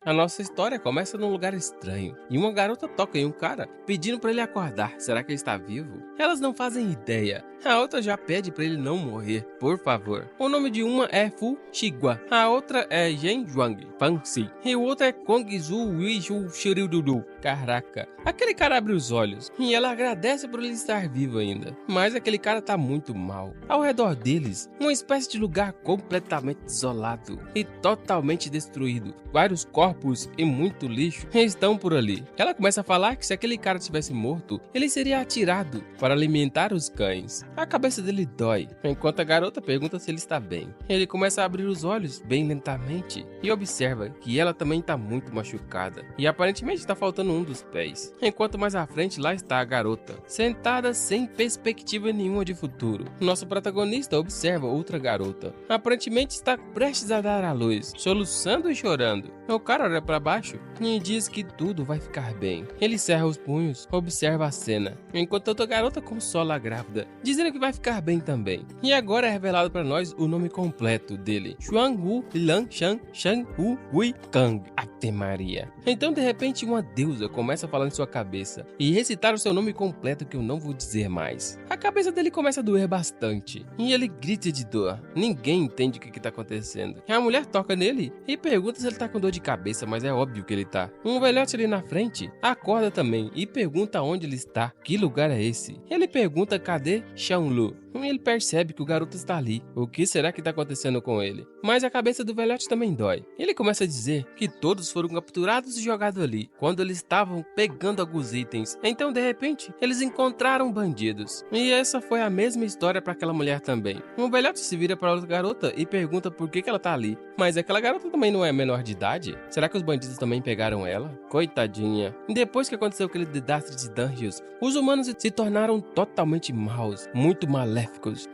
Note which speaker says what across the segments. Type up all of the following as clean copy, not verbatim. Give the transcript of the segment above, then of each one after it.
Speaker 1: A nossa história começa num lugar estranho e uma garota toca em um cara pedindo pra ele acordar. Será que ele está vivo? Elas não fazem ideia. A outra já pede pra ele não morrer, por favor. O nome de uma é Fu Xigua, a outra é Zhen Zhuang Fanxi e o outro é Kong Zhu Wishu Shiridudu. Caraca, aquele cara abre os olhos e ela agradece por ele estar vivo ainda. Mas aquele cara tá muito mal. Ao redor deles, uma espécie de lugar completamente desolado e totalmente destruído. Vários corpos e muito lixo estão por ali. Ela começa a falar que se aquele cara tivesse morto, ele seria atirado para alimentar os cães. A cabeça dele dói, enquanto a garota pergunta se ele está bem. Ele começa a abrir os olhos bem lentamente e observa que ela também está muito machucada e aparentemente está faltando um dos pés. Enquanto mais à frente lá está a garota, sentada sem perspectiva nenhuma de futuro. Nosso protagonista observa outra garota. Aparentemente está prestes a dar à luz, soluçando e chorando. O cara olha para baixo e diz que tudo vai ficar bem. Ele cerra os punhos, observa a cena, enquanto outra garota consola a grávida, dizendo que vai ficar bem também. E agora é revelado para nós o nome completo dele: Xuan Wu Lan Shan Shan Wu Wei Kang. Ave Maria. Então de repente uma deusa começa a falar em sua cabeça e recitar o seu nome completo que eu não vou dizer mais. A cabeça dele começa a doer bastante e ele grita de dor. Ninguém entende o que está acontecendo. A mulher toca nele e pergunta se ele tá com dor de cabeça, mas é óbvio que ele tá. Um velhote ali na frente acorda também e pergunta onde ele está. Que lugar é esse? Ele pergunta cadê Xianglu. E ele percebe que o garoto está ali. O que será que está acontecendo com ele? Mas a cabeça do velhote também dói. Ele começa a dizer que todos foram capturados e jogados ali, quando eles estavam pegando alguns itens. Então, de repente, eles encontraram bandidos. E essa foi a mesma história para aquela mulher também. O velhote se vira para outra garota e pergunta por que ela está ali. Mas aquela garota também não é menor de idade? Será que os bandidos também pegaram ela? Coitadinha. Depois que aconteceu aquele desastre de Dungeons, os humanos se tornaram totalmente maus, muito maléficos.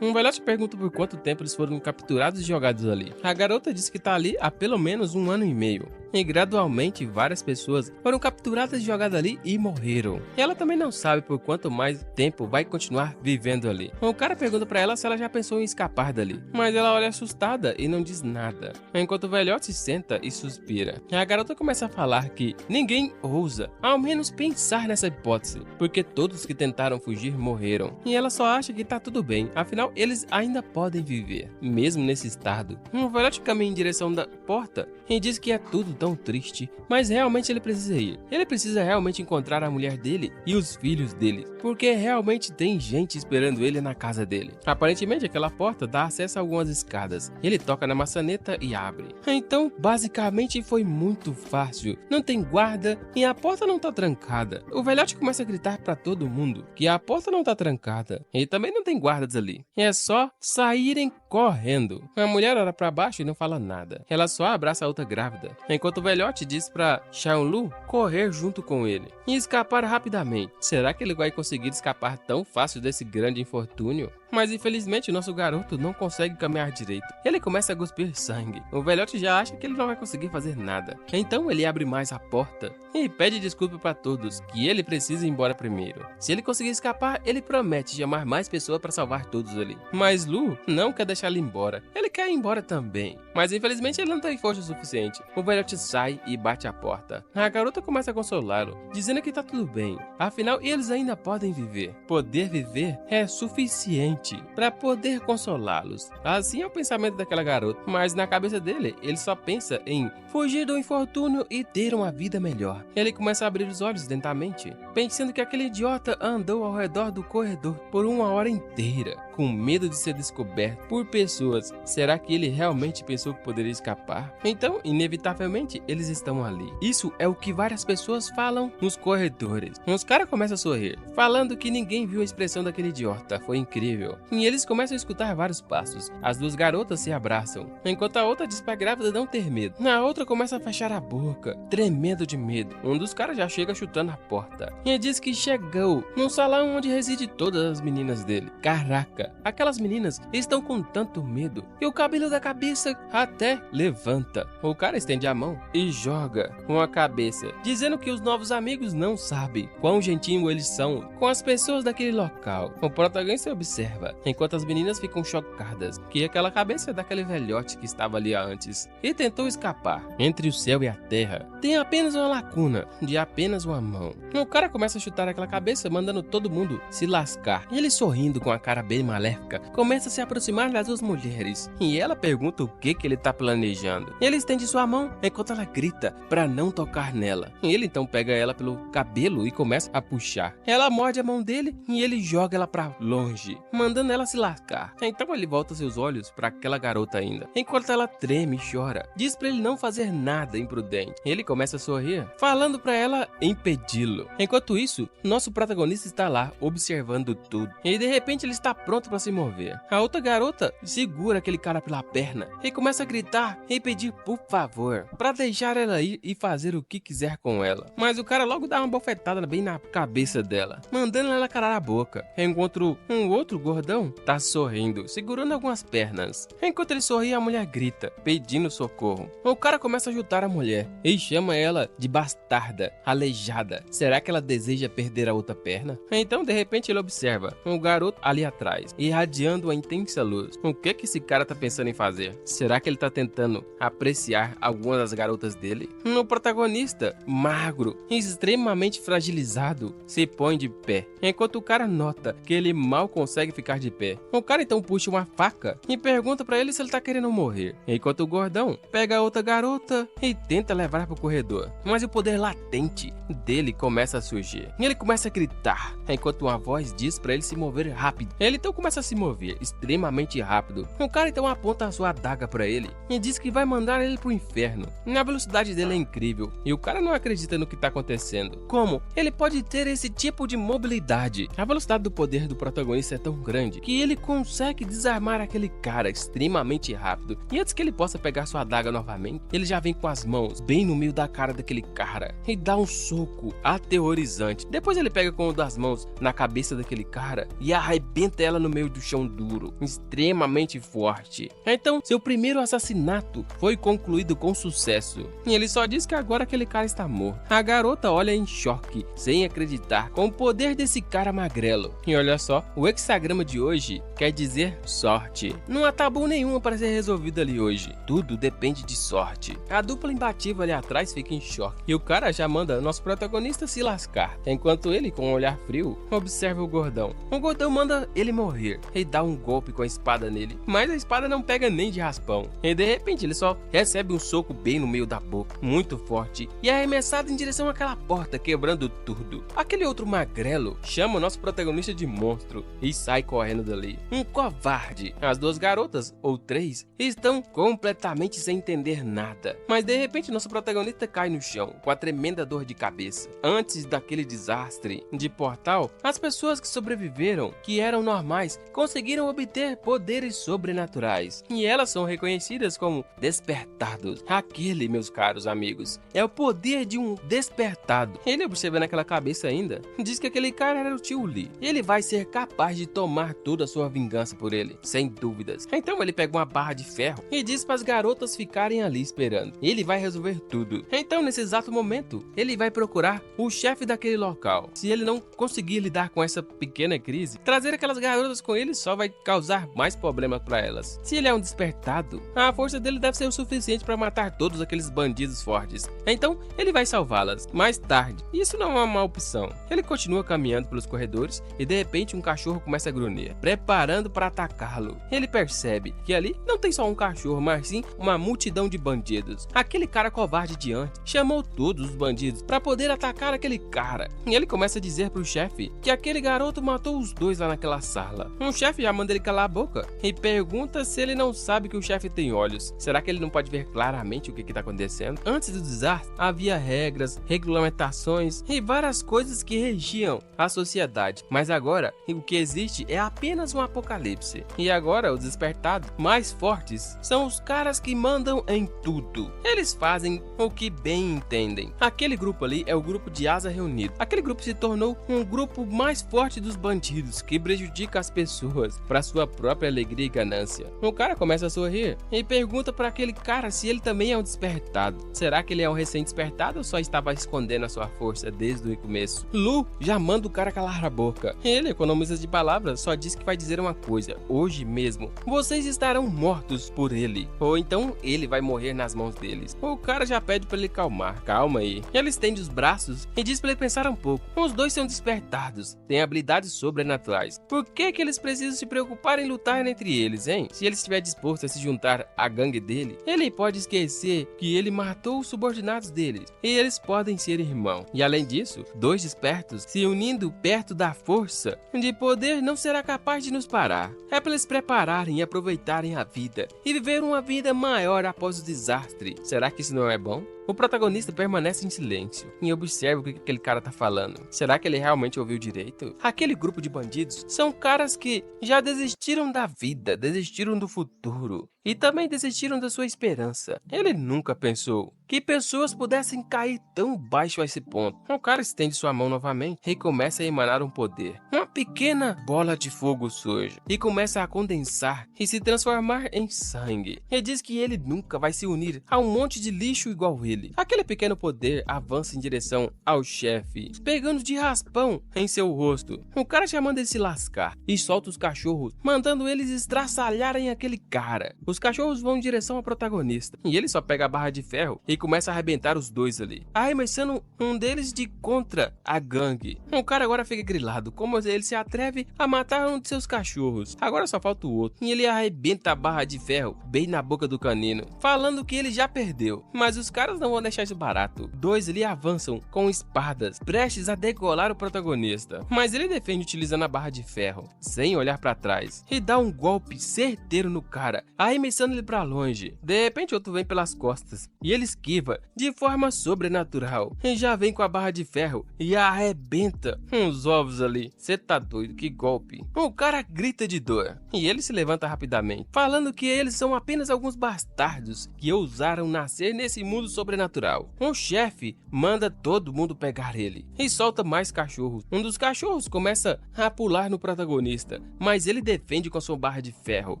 Speaker 1: Um velhote pergunta por quanto tempo eles foram capturados e jogados ali. A garota diz que está ali há pelo menos 1 ano e meio. E gradualmente várias pessoas foram capturadas e jogadas ali e morreram. E ela também não sabe por quanto mais tempo vai continuar vivendo ali. O cara pergunta pra ela se ela já pensou em escapar dali, mas ela olha assustada e não diz nada, enquanto o velhote se senta e suspira. A garota começa a falar que ninguém ousa, ao menos pensar nessa hipótese, porque todos que tentaram fugir morreram. E ela só acha que tá tudo bem, afinal eles ainda podem viver, mesmo nesse estado. O velhote caminha em direção da porta e diz que é tudo tão triste, mas realmente ele precisa ir. Ele precisa realmente encontrar a mulher dele e os filhos dele, porque realmente tem gente esperando ele na casa dele. Aparentemente aquela porta dá acesso a algumas escadas. Ele toca na maçaneta e abre. Então basicamente foi muito fácil. Não tem guarda e a porta não tá trancada. O velhote começa a gritar pra todo mundo que a porta não tá trancada e também não tem guardas ali. É só saírem correndo. A mulher olha pra baixo e não fala nada. Ela só abraça a outra grávida, enquanto o velhote diz pra Xiaolu correr junto com ele e escapar rapidamente. Será que ele vai conseguir escapar tão fácil desse grande infortúnio? Mas infelizmente o nosso garoto não consegue caminhar direito. Ele começa a cuspir sangue. O velhote já acha que ele não vai conseguir fazer nada. Então ele abre mais a porta e pede desculpa para todos, que ele precisa ir embora primeiro. Se ele conseguir escapar, ele promete chamar mais pessoas para salvar todos ali. Mas Lu não quer deixar ele embora. Ele quer ir embora também. Mas infelizmente ele não tem força o suficiente. O velhote sai e bate a porta. A garota começa a consolá-lo, dizendo que tá tudo bem. Afinal, eles ainda podem viver. Poder viver é suficiente para poder consolá-los. Assim é o pensamento daquela garota, mas na cabeça dele, ele só pensa em fugir do infortúnio e ter uma vida melhor. Ele começa a abrir os olhos lentamente, pensando que aquele idiota andou ao redor do corredor por 1 hora inteira, com medo de ser descoberto por pessoas. Será que ele realmente pensou que poderia escapar? Então, inevitavelmente, eles estão ali. Isso é o que várias pessoas falam nos corredores. Uns caras começam a sorrir, falando que ninguém viu a expressão daquele idiota. Foi incrível. E eles começam a escutar vários passos. As duas garotas se abraçam, enquanto a outra diz pra grávida não ter medo. A outra começa a fechar a boca, tremendo de medo. Um dos caras já chega chutando a porta e diz que chegou num salão onde reside todas as meninas dele. Caraca, aquelas meninas estão com tanto medo que o cabelo da cabeça até levanta. O cara estende a mão e joga com a cabeça, dizendo que os novos amigos não sabem quão gentil eles são com as pessoas daquele local. O protagonista observa observa, enquanto as meninas ficam chocadas que aquela cabeça é daquele velhote que estava ali antes e tentou escapar. Entre o céu e a terra tem apenas uma lacuna de apenas uma mão. O cara começa a chutar aquela cabeça, mandando todo mundo se lascar. Ele, sorrindo com a cara bem maléfica, começa a se aproximar das duas mulheres e ela pergunta o que ele tá planejando. Ele estende sua mão enquanto ela grita para não tocar nela. Ele então pega ela pelo cabelo e começa a puxar. Ela morde a mão dele e ele joga ela para longe, mandando ela se lascar. Então ele volta seus olhos para aquela garota ainda, enquanto ela treme e chora. Diz para ele não fazer nada imprudente. Ele começa a sorrir, falando para ela impedi-lo. Enquanto isso, nosso protagonista está lá observando tudo e de repente ele está pronto para se mover. A outra garota segura aquele cara pela perna e começa a gritar e pedir por favor para deixar ela ir e fazer o que quiser com ela. Mas o cara logo dá uma bofetada bem na cabeça dela, mandando ela calar a boca. Enquanto um outro gordão tá sorrindo, segurando algumas pernas. Enquanto ele sorri, a mulher grita, pedindo socorro. O cara começa a chutar a mulher e chama ela de bastarda, aleijada. Será que ela deseja perder a outra perna? Então, de repente, ele observa um garoto ali atrás, irradiando a intensa luz. O que esse cara tá pensando em fazer? Será que ele tá tentando apreciar algumas das garotas dele? O protagonista, magro, extremamente fragilizado, se põe de pé, enquanto o cara nota que ele mal consegue ficar de pé. O cara então puxa uma faca e pergunta pra ele se ele tá querendo morrer, enquanto o gordão pega a outra garota e tenta levar pro corredor. Mas o poder latente dele começa a surgir e ele começa a gritar, enquanto uma voz diz pra ele se mover rápido. Ele então começa a se mover extremamente rápido. O cara então aponta a sua adaga pra ele e diz que vai mandar ele pro inferno. A velocidade dele é incrível e o cara não acredita no que tá acontecendo. Como ele pode ter esse tipo de mobilidade? A velocidade do poder do protagonista é tão grande que ele consegue desarmar aquele cara extremamente rápido. E antes que ele possa pegar sua adaga novamente, ele já vem com as mãos bem no meio da cara daquele cara e dá um soco aterrorizante. Depois ele pega com uma das mãos na cabeça daquele cara e arrebenta ela no meio do chão duro, extremamente forte. Então, seu primeiro assassinato foi concluído com sucesso. E ele só diz que agora aquele cara está morto. A garota olha em choque, sem acreditar com o poder desse cara magrelo. E olha só, o hexagrama de hoje quer dizer sorte. Não há tabu nenhum para ser resolvido ali hoje. Tudo depende de sorte. A dupla imbatível ali atrás fica em choque. E o cara já manda nosso protagonista se lascar. Enquanto ele, com um olhar frio, observa o gordão. O gordão manda ele morrer e dá um golpe com a espada nele. Mas a espada não pega nem de raspão. E de repente ele só recebe um soco bem no meio da boca, muito forte, e é arremessado em direção àquela porta, quebrando tudo. Aquele outro magrelo chama o nosso protagonista de monstro e sai correndo dali. Um covarde. As duas garotas, ou três, estão completamente sem entender nada. Mas de repente nosso protagonista cai no chão, com a tremenda dor de cabeça. Antes daquele desastre de portal, as pessoas que sobreviveram, que eram normais, conseguiram obter poderes sobrenaturais. E elas são reconhecidas como despertados. Aquele, meus caros amigos, é o poder de um despertado. Ele, observando aquela cabeça ainda, diz que aquele cara era o tio Lee. Ele vai ser capaz de tomar toda a sua vingança por ele, sem dúvidas. Então ele pega uma barra de ferro e diz para as garotas ficarem ali esperando. Ele vai resolver tudo. Então, nesse exato momento, ele vai procurar o chefe daquele local. Se ele não conseguir lidar com essa pequena crise, trazer aquelas garotas com ele só vai causar mais problemas para elas. Se ele é um despertado, a força dele deve ser o suficiente para matar todos aqueles bandidos fortes. Então, ele vai salvá-las mais tarde. Isso não é uma má opção. Ele continua caminhando pelos corredores e de repente um cachorro começa a grunhir, preparando para atacá-lo. Ele percebe que ali não tem só um cachorro, mas sim uma multidão de bandidos. Aquele cara covarde de antes chamou todos os bandidos para poder atacar aquele cara. E ele começa a dizer pro chefe que aquele garoto matou os dois lá naquela sala. O chefe já manda ele calar a boca e pergunta se ele não sabe que o chefe tem olhos. Será que ele não pode ver claramente o que está acontecendo? Antes do desastre, havia regras, regulamentações e várias coisas que regiam a sociedade. Mas agora, o que existe é apenas um apocalipse. E agora, os despertados mais fortes são os caras que mandam em tudo. Eles fazem o que bem entendem. Aquele grupo ali é o grupo de Asa Reunido. Aquele grupo se tornou um grupo mais forte dos bandidos, que prejudica as pessoas para sua própria alegria e ganância. O cara começa a sorrir e pergunta para aquele cara se ele também é um despertado. Será que ele é um recém-despertado ou só estava escondendo a sua força desde o começo? Lu já manda o cara calar a boca. Ele economiza de palavras só diz que vai dizer uma coisa: hoje mesmo, vocês estarão mortos por ele. Ou então ele vai morrer nas mãos deles. O cara já pede pra ele calmar. Calma aí. Ela estende os braços e diz pra ele pensar um pouco. Os dois são despertados, têm habilidades sobrenaturais. Por que eles precisam se preocupar em lutar entre eles, hein? Se ele estiver disposto a se juntar à gangue dele, ele pode esquecer que ele matou os subordinados deles. E eles podem ser irmãos. E além disso, dois despertos se unindo perto da força de poder não será capaz de nos parar. É para eles prepararem e aproveitarem a vida e viver uma vida maior após o desastre. Será que isso não é bom? O protagonista permanece em silêncio e observa o que aquele cara tá falando. Será que ele realmente ouviu direito? Aquele grupo de bandidos são caras que já desistiram da vida, desistiram do futuro e também desistiram da sua esperança. Ele nunca pensou que pessoas pudessem cair tão baixo a esse ponto. O cara estende sua mão novamente e começa a emanar um poder. Uma pequena bola de fogo surge e começa a condensar e se transformar em sangue. E diz que ele nunca vai se unir a um monte de lixo igual ele. Aquele pequeno poder avança em direção ao chefe, pegando de raspão em seu rosto. O cara já manda ele se lascar e solta os cachorros, mandando eles estraçalharem aquele cara. Os cachorros vão em direção ao protagonista e ele só pega a barra de ferro e começa a arrebentar os dois ali, arremessando um deles de contra a gangue. O cara agora fica grilado, como ele se atreve a matar um de seus cachorros. Agora só falta o outro e ele arrebenta a barra de ferro bem na boca do canino, falando que ele já perdeu. Mas os caras não vão deixar isso barato. Dois ali avançam com espadas, prestes a degolar o protagonista, mas ele defende utilizando a barra de ferro, sem olhar para trás, e dá um golpe certeiro no cara, arremessando ele para longe. De repente outro vem pelas costas e ele esquiva de forma sobrenatural e já vem com a barra de ferro e arrebenta uns ovos ali. Cê tá doido, que golpe. O cara grita de dor e ele se levanta rapidamente, falando que eles são apenas alguns bastardos que ousaram nascer nesse mundo sobrenatural. O chefe manda todo mundo pegar ele e solta mais cachorros. Um dos cachorros começa a pular no protagonista, mas ele defende com sua barra de ferro.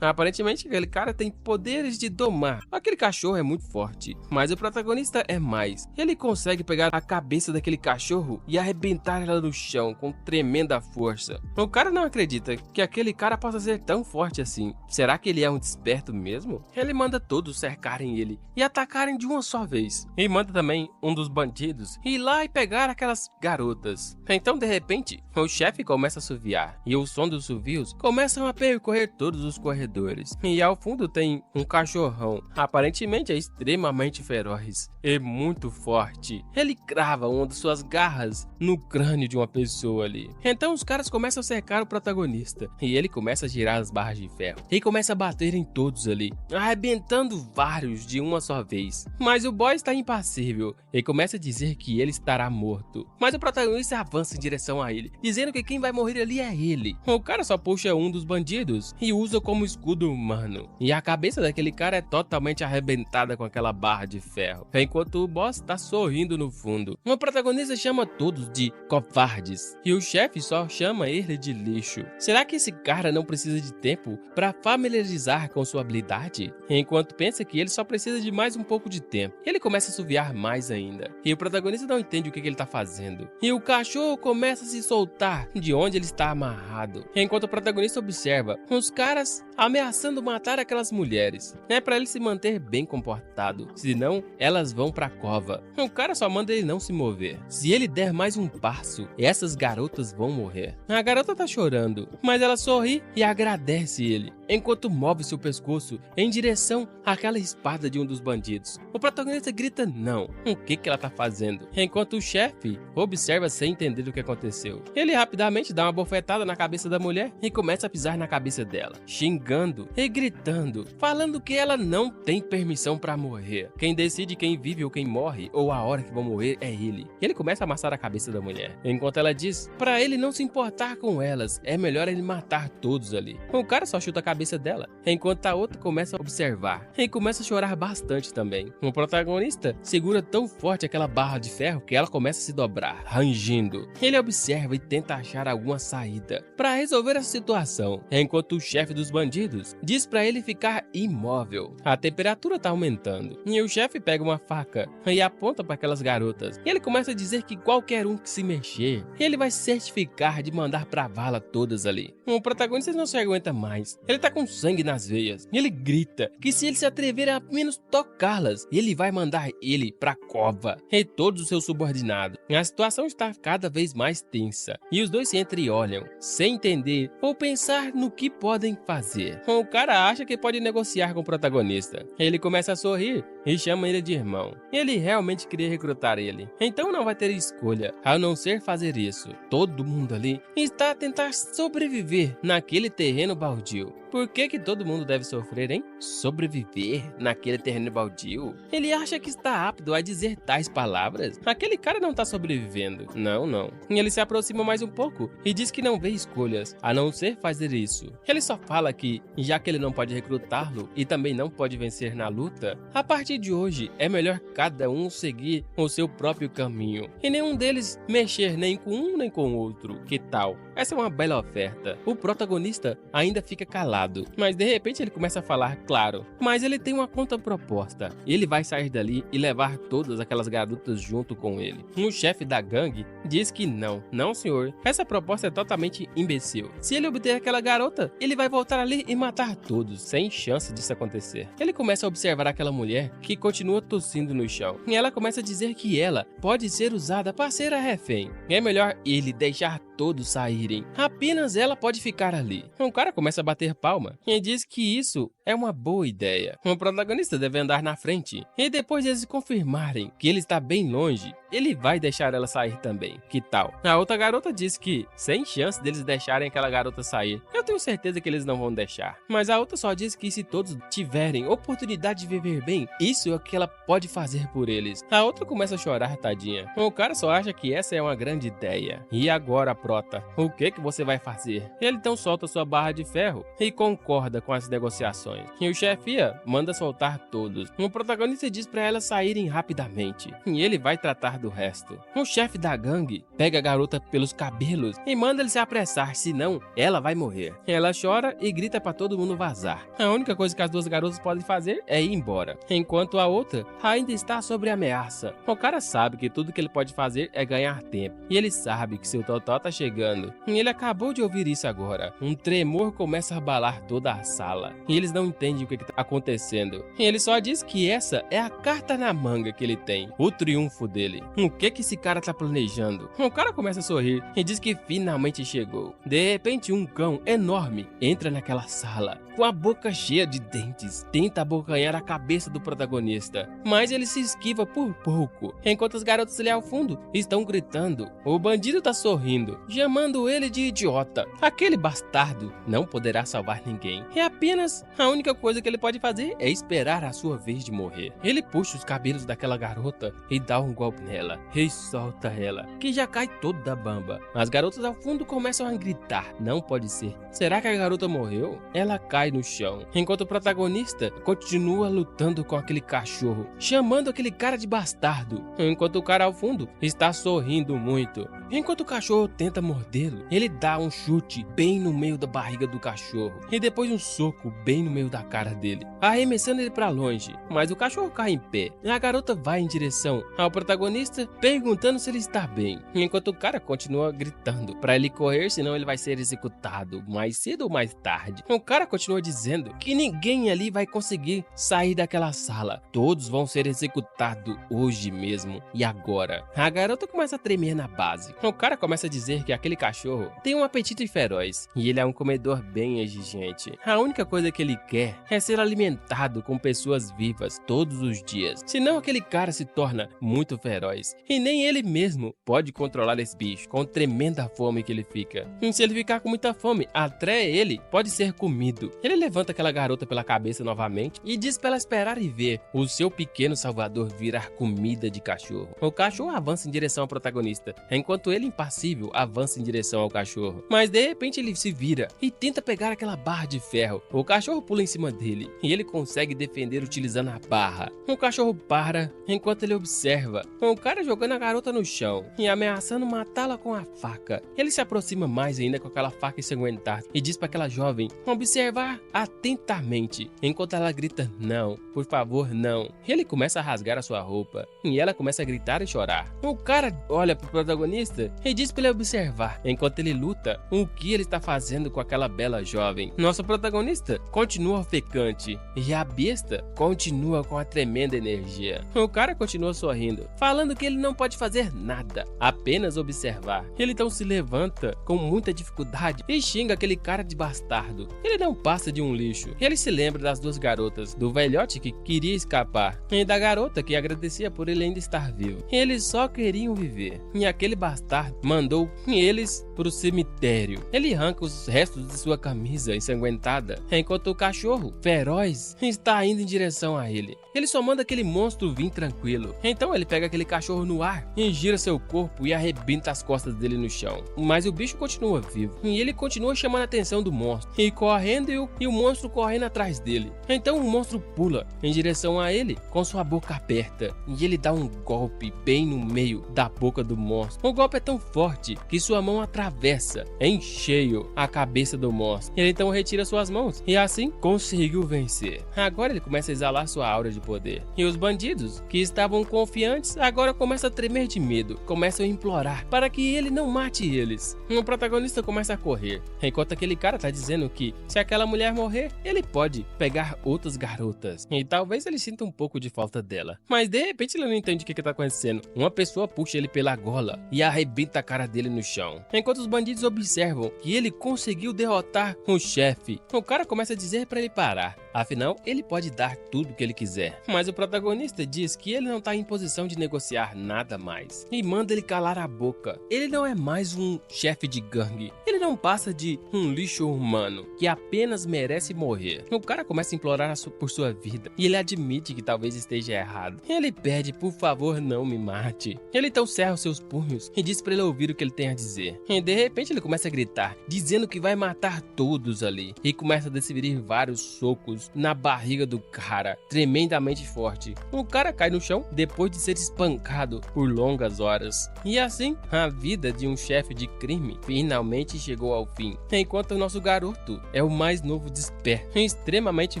Speaker 1: Aparentemente aquele cara tem poderes de domar. Aquele cachorro é muito forte, mas o protagonista é mais. Ele consegue pegar a cabeça daquele cachorro e arrebentar ela no chão com tremenda força. O cara não acredita que aquele cara possa ser tão forte assim. Será que ele é um desperto mesmo? Ele manda todos cercarem ele e atacarem de uma só vez. E manda também um dos bandidos ir lá e pegar aquelas garotas. Então de repente o chefe começa a assoviar e o som dos assovios começam a percorrer todos os corredores. E ao fundo tem um cachorrão, aparentemente é extremamente feroz e muito forte. Ele crava uma de suas garras no crânio de uma pessoa ali. Então os caras começam a cercar o protagonista e ele começa a girar as barras de ferro e começa a bater em todos ali, arrebentando vários de uma só vez. Mas o boy está impassível e começa a dizer que ele estará morto. Mas o protagonista avança em direção a ele, dizendo que quem vai morrer ali é ele. O cara só puxa um dos bandidos e usa como escudo humano. E a cabeça daquele cara é totalmente arrebentada com aquela barra de ferro, enquanto o boss está sorrindo no fundo. O protagonista chama todos de covardes e o chefe só chama ele de lixo. Será que esse cara não precisa de tempo para familiarizar com sua habilidade? Enquanto pensa que ele só precisa de mais um pouco de tempo, ele começa a assoviar mais ainda. E o protagonista não entende o que ele está fazendo. E o cachorro começa a se soltar de onde ele está amarrado. Enquanto o protagonista observa os caras ameaçando matar aquelas mulheres. É para ele se manter bem comportado, senão elas vão pra cova. O cara só manda ele não se mover. Se ele der mais um passo, essas garotas vão morrer. A garota tá chorando, mas ela sorri e agradece ele, enquanto move seu pescoço em direção àquela espada de um dos bandidos. O protagonista grita não. O que ela tá fazendo? Enquanto o chefe observa sem entender o que aconteceu. Ele rapidamente dá uma bofetada na cabeça da mulher e começa a pisar na cabeça dela, xingando e gritando, falando que ela não tem permissão pra morrer. Quem decide quem vive ou quem morre, ou a hora que vão morrer, é ele. Ele começa a amassar a cabeça da mulher, enquanto ela diz pra ele não se importar com elas, é melhor ele matar todos ali. O cara só chuta a cabeça dela, enquanto a outra começa a observar e começa a chorar bastante também. O protagonista protagonista segura tão forte aquela barra de ferro que ela começa a se dobrar, rangindo. Ele observa e tenta achar alguma saída para resolver a situação, enquanto o chefe dos bandidos diz para ele ficar imóvel. A temperatura tá aumentando e o chefe pega uma faca e aponta para aquelas garotas. Ele começa a dizer que qualquer um que se mexer, ele vai certificar de mandar pra vala todas ali. O protagonista não se aguenta mais. Ele tá com sangue nas veias. Ele grita que se ele se atrever a menos tocá-las, ele vai mandar ele pra cova e todos os seus subordinados. A situação está cada vez mais tensa e os dois se entreolham, sem entender ou pensar no que podem fazer. O cara acha que pode negociar com o protagonista. Ele começa a sorrir e chama ele de irmão. Ele realmente queria recrutar ele, então não vai ter escolha a não ser fazer isso. Todo mundo ali está a tentar sobreviver naquele terreno baldio. Por que todo mundo deve sofrer, hein? Sobreviver naquele terreno baldio? Ele acha que está apto a dizer tais palavras? Aquele cara não está sobrevivendo. Não. Ele se aproxima mais um pouco e diz que não vê escolhas a não ser fazer isso. Ele só fala que, já que ele não pode recrutá-lo e também não pode vencer na luta, a partir de hoje é melhor cada um seguir o seu próprio caminho e nenhum deles mexer nem com um nem com o outro. Que tal? Essa é uma bela oferta. O protagonista ainda fica calado, mas de repente ele começa a falar, claro. Mas ele tem uma contraproposta. Ele vai sair dali e levar todas aquelas garotas junto com ele. O chefe da gangue diz que não. Não, senhor. Essa proposta é totalmente imbecil. Se ele obter aquela garota, ele vai voltar ali e matar todos, sem chance disso acontecer. Ele começa a observar aquela mulher que continua tossindo no chão. E ela começa a dizer que ela pode ser usada para ser a refém. É melhor ele deixar todos saírem. Apenas ela pode ficar ali. O cara começa a bater palma e diz que isso é uma boa ideia. O protagonista deve andar na frente e depois eles confirmarem que ele está bem longe, ele vai deixar ela sair também. Que tal? A outra garota diz que sem chance deles deixarem aquela garota sair. Eu tenho certeza que eles não vão deixar. Mas a outra só diz que se todos tiverem oportunidade de viver bem, isso é o que ela pode fazer por eles. A outra começa a chorar, tadinha. O cara só acha que essa é uma grande ideia. E agora, prota, o que você vai fazer? Ele então solta sua barra de ferro e concorda com as negociações. E o chefia manda soltar todos. O protagonista diz para elas saírem rapidamente. E ele vai tratar do resto. O chefe da gangue pega a garota pelos cabelos e manda ele se apressar, senão ela vai morrer. Ela chora e grita para todo mundo vazar. A única coisa que as duas garotas podem fazer é ir embora, enquanto a outra ainda está sob ameaça. O cara sabe que tudo que ele pode fazer é ganhar tempo, e ele sabe que seu totó tá chegando. E ele acabou de ouvir isso agora. Um tremor começa a abalar toda a sala, e eles não entendem o que tá acontecendo. E ele só diz que essa é a carta na manga que ele tem, o triunfo dele. O que esse cara tá planejando? O cara começa a sorrir e diz que finalmente chegou. De repente, um cão enorme entra naquela sala, com a boca cheia de dentes, tenta abocanhar a cabeça do protagonista, mas ele se esquiva por pouco, enquanto as garotas ali ao fundo estão gritando. O bandido tá sorrindo, chamando ele de idiota. Aquele bastardo não poderá salvar ninguém. É apenas a única coisa que ele pode fazer é esperar a sua vez de morrer. Ele puxa os cabelos daquela garota e dá um golpe nela e solta ela, que já cai toda bamba. As garotas ao fundo começam a gritar. Não pode ser. Será que a garota morreu? Ela cai no chão, enquanto o protagonista continua lutando com aquele cachorro, chamando aquele cara de bastardo, enquanto o cara ao fundo está sorrindo muito. Enquanto o cachorro tenta mordê-lo, ele dá um chute bem no meio da barriga do cachorro e depois um soco bem no meio da cara dele, arremessando ele para longe, mas o cachorro cai em pé. A garota vai em direção ao protagonista, perguntando se ele está bem, enquanto o cara continua gritando para ele correr, senão ele vai ser executado mais cedo ou mais tarde. O cara continua dizendo que ninguém ali vai conseguir sair daquela sala, todos vão ser executados hoje mesmo e agora. A garota começa a tremer na base. O cara começa a dizer que aquele cachorro tem um apetite feroz e ele é um comedor bem exigente. A única coisa que ele quer é ser alimentado com pessoas vivas todos os dias, senão aquele cara se torna muito feroz e nem ele mesmo pode controlar esse bicho com tremenda fome que ele fica. E se ele ficar com muita fome, até ele pode ser comido. Ele levanta aquela garota pela cabeça novamente e diz para ela esperar e ver o seu pequeno salvador virar comida de cachorro. O cachorro avança em direção ao protagonista, enquanto ele, impassível, avança avança em direção ao cachorro. Mas de repente ele se vira e tenta pegar aquela barra de ferro. O cachorro pula em cima dele e ele consegue defender utilizando a barra. O cachorro para enquanto ele observa o cara jogando a garota no chão e ameaçando matá-la com a faca. Ele se aproxima mais ainda com aquela faca ensanguentada e diz para aquela jovem observar atentamente, enquanto ela grita não, por favor não. Ele começa a rasgar a sua roupa e ela começa a gritar e chorar. O cara olha pro protagonista e diz para ele observar, enquanto ele luta, o que ele está fazendo com aquela bela jovem. Nosso protagonista continua ofegante e a besta continua com a tremenda energia. O cara continua sorrindo, falando que ele não pode fazer nada, apenas observar. Ele então se levanta com muita dificuldade e xinga aquele cara de bastardo. Ele não passa de um lixo. Ele se lembra das duas garotas, do velhote que queria escapar e da garota que agradecia por ele ainda estar vivo. Eles só queriam viver e aquele bastardo mandou eles pro cemitério. Ele arranca os restos de sua camisa ensanguentada, enquanto o cachorro feroz está indo em direção a ele. Ele só manda aquele monstro vir tranquilo. Então ele pega aquele cachorro no ar e gira seu corpo e arrebenta as costas dele no chão. Mas o bicho continua vivo e ele continua chamando a atenção do monstro e correndo e o monstro correndo atrás dele. Então o monstro pula em direção a ele com sua boca aberta e ele dá um golpe bem no meio da boca do monstro. O golpe é tão forte que sua mão atravessa em cheio a cabeça do monstro. Ele então retira suas mãos e assim conseguiu vencer. Agora ele começa a exalar sua aura de poder. E os bandidos, que estavam confiantes, agora começam a tremer de medo, começam a implorar para que ele não mate eles. O protagonista começa a correr, enquanto aquele cara tá dizendo que se aquela mulher morrer, ele pode pegar outras garotas. E talvez ele sinta um pouco de falta dela. Mas de repente ele não entende o que tá acontecendo. Uma pessoa puxa ele pela gola e arrebenta a cara dele no chão. Enquanto os bandidos observam que ele conseguiu derrotar o chefe, o cara começa a dizer para ele parar. Afinal, ele pode dar tudo o que ele quiser. Mas o protagonista diz que ele não está em posição de negociar nada mais e manda ele calar a boca. Ele não é mais um chefe de gangue. Ele não passa de um lixo humano que apenas merece morrer. O cara começa a implorar por sua vida e ele admite que talvez esteja errado. Ele pede, por favor, não me mate. Ele então cerra os seus punhos e diz para ele ouvir o que ele tem a dizer. E de repente ele começa a gritar, dizendo que vai matar todos ali. E começa a desferir vários socos na barriga do cara, tremendamente forte. O cara cai no chão depois de ser espancado por longas horas. E assim, a vida de um chefe de crime finalmente chegou ao fim. Enquanto o nosso garoto é o mais novo desperto, extremamente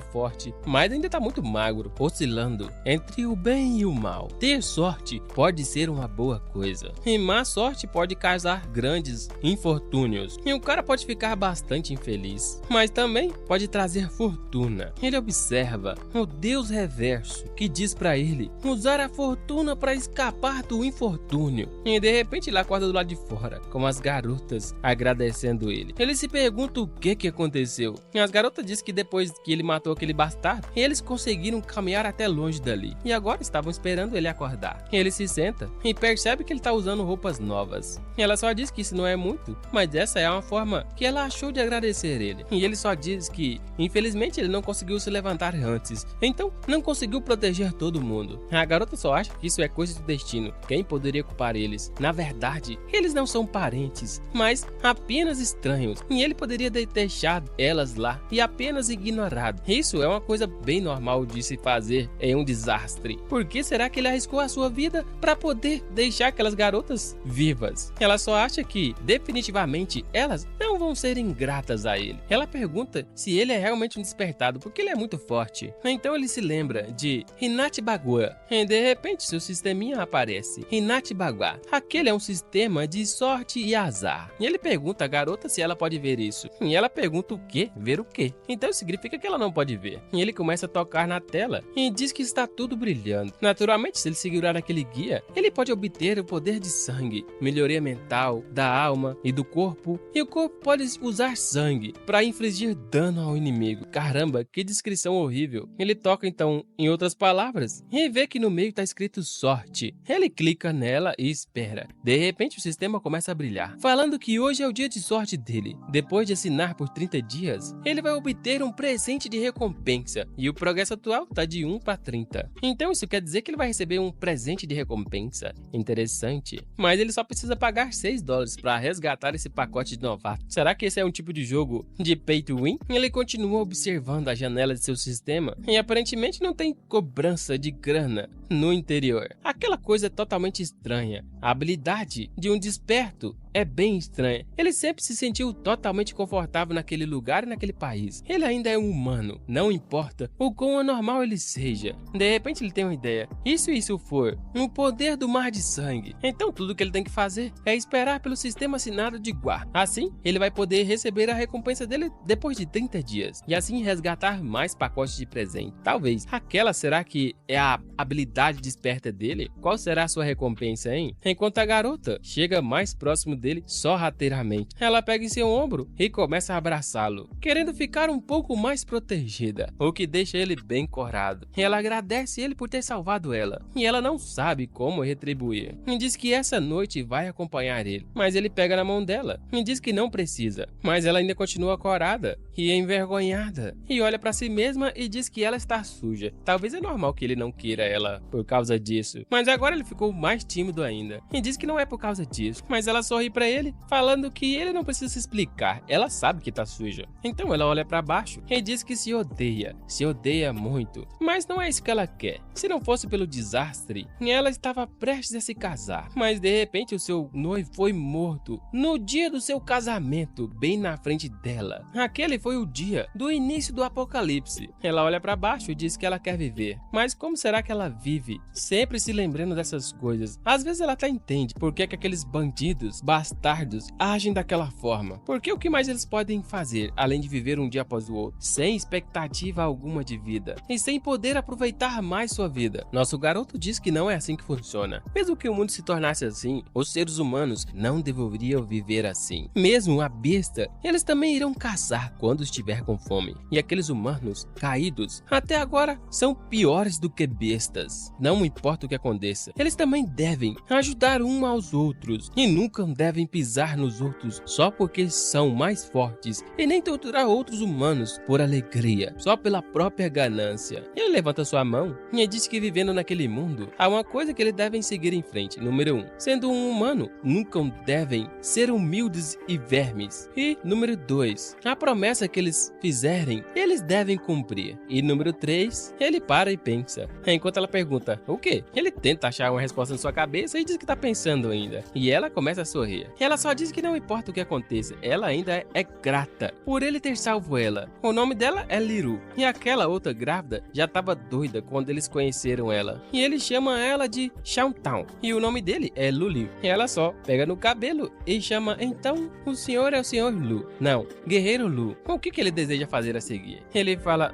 Speaker 1: forte, mas ainda tá muito magro, oscilando entre o bem e o mal. Ter sorte pode ser uma boa coisa, e má sorte pode causar grandes infortúnios. E o cara pode ficar bastante infeliz, mas também pode trazer fortuna. Ele observa o Deus reverso, que diz pra ele usar a fortuna para escapar do infortúnio. E de repente ele acorda do lado de fora, com as garotas agradecendo ele. Ele se pergunta o que aconteceu. E as garotas dizem que depois que ele matou aquele bastardo, eles conseguiram caminhar até longe dali. E agora estavam esperando ele acordar. Ele se senta e percebe que ele tá usando roupas novas. E ela só diz que isso não é muito, mas essa é uma forma que ela achou de agradecer ele. E ele só diz que, infelizmente, ele não conseguiu se levantar antes, então não conseguiu proteger todo mundo. A garota só acha que isso é coisa do destino. Quem poderia culpar eles? Na verdade, eles não são parentes, mas apenas estranhos, e ele poderia ter deixado elas lá e apenas ignorado. Isso é uma coisa bem normal de se fazer em um desastre. Por que será que ele arriscou a sua vida para poder deixar aquelas garotas vivas? Ela só acha que definitivamente elas não vão ser ingratas a ele. Ela pergunta se ele é realmente um despertado, porque ele é muito forte. Então ele se lembra de Hinata Bagua e de repente seu sisteminha aparece. Hinata Bagua, aquele é um sistema de sorte e azar. E ele pergunta à garota se ela pode ver isso. E ela pergunta o quê? Ver o quê? Então significa que ela não pode ver. E ele começa a tocar na tela e diz que está tudo brilhando. Naturalmente, se ele segurar aquele guia, ele pode obter o poder de sangue, melhoria mental, da alma e do corpo. E o corpo pode usar sangue para infligir dano ao inimigo. Caramba, que que descrição horrível. Ele toca então em outras palavras e vê que no meio está escrito sorte. Ele clica nela e espera. De repente o sistema começa a brilhar, falando que hoje é o dia de sorte dele. Depois de assinar por 30 dias, ele vai obter um presente de recompensa e o progresso atual está de 1 para 30. Então isso quer dizer que ele vai receber um presente de recompensa. Interessante. Mas ele só precisa pagar $6 para resgatar esse pacote de novato. Será que esse é um tipo de jogo de pay to win? Ele continua observando a janela de seu sistema e aparentemente não tem cobrança de grana no interior. Aquela coisa é totalmente estranha. A habilidade de um desperto é bem estranha. Ele sempre se sentiu totalmente confortável naquele lugar e naquele país. Ele ainda é um humano, não importa o quão anormal ele seja. De repente ele tem uma ideia. E se isso for um poder do mar de sangue? Então tudo que ele tem que fazer é esperar pelo sistema assinado de Guar. Assim, ele vai poder receber a recompensa dele depois de 30 dias. E assim resgatar mais pacotes de presente. Talvez. Aquela será que é a habilidade desperta dele? Qual será a sua recompensa, hein? Enquanto a garota chega mais próximo dele sorrateiramente, ela pega em seu ombro e começa a abraçá-lo, querendo ficar um pouco mais protegida, o que deixa ele bem corado. Ela agradece ele por ter salvado ela, e ela não sabe como retribuir. E diz que essa noite vai acompanhar ele, mas ele pega na mão dela e diz que não precisa, mas ela ainda continua corada e envergonhada, e olha pra si mesma e diz que ela está suja. Talvez é normal que ele não queira ela por causa disso, mas agora ele ficou mais tímido ainda, e diz que não é por causa disso, mas ela sorri pra ele, falando que ele não precisa se explicar, ela sabe que tá suja. Então ela olha pra baixo e diz que se odeia muito, mas não é isso que ela quer. Se não fosse pelo desastre, ela estava prestes a se casar, mas de repente o seu noivo foi morto no dia do seu casamento, bem na frente dela. Aquele foi o dia do início do apocalipse. Ela olha pra baixo e diz que ela quer viver, mas como será que ela vive? Sempre se lembrando dessas coisas. Às vezes ela até entende por que aqueles bandidos bastardos agem daquela forma, porque o que mais eles podem fazer além de viver um dia após o outro, sem expectativa alguma de vida e sem poder aproveitar mais sua vida? Nosso garoto diz que não é assim que funciona. Mesmo que o mundo se tornasse assim, os seres humanos não deveriam viver assim. Mesmo a besta, eles também irão caçar quando estiver com fome. E aqueles humanos caídos até agora são piores do que bestas. Não importa o que aconteça, eles também devem ajudar uns aos outros e nunca devem pisar nos outros só porque são mais fortes, e nem torturar outros humanos por alegria, só pela própria ganância. Ele levanta sua mão e diz que vivendo naquele mundo, há uma coisa que eles devem seguir em frente. Número 1, sendo um humano, nunca devem ser humildes e vermes. E número 2, a promessa que eles fizerem, eles devem cumprir. E número 3, ele para e pensa. Enquanto ela pergunta, o quê? Ele tenta achar uma resposta na sua cabeça e diz que tá pensando ainda. E ela começa a sorrir. Ela só diz que não importa o que aconteça, ela ainda é grata por ele ter salvo ela. O nome dela é Liru, e aquela outra grávida já estava doida quando eles conheceram ela. E ele chama ela de Shauntown, e o nome dele é Luli. E ela só pega no cabelo e chama, então, o senhor é o senhor Lu. Não, Guerreiro Lu. O que ele deseja fazer a seguir? Ele fala,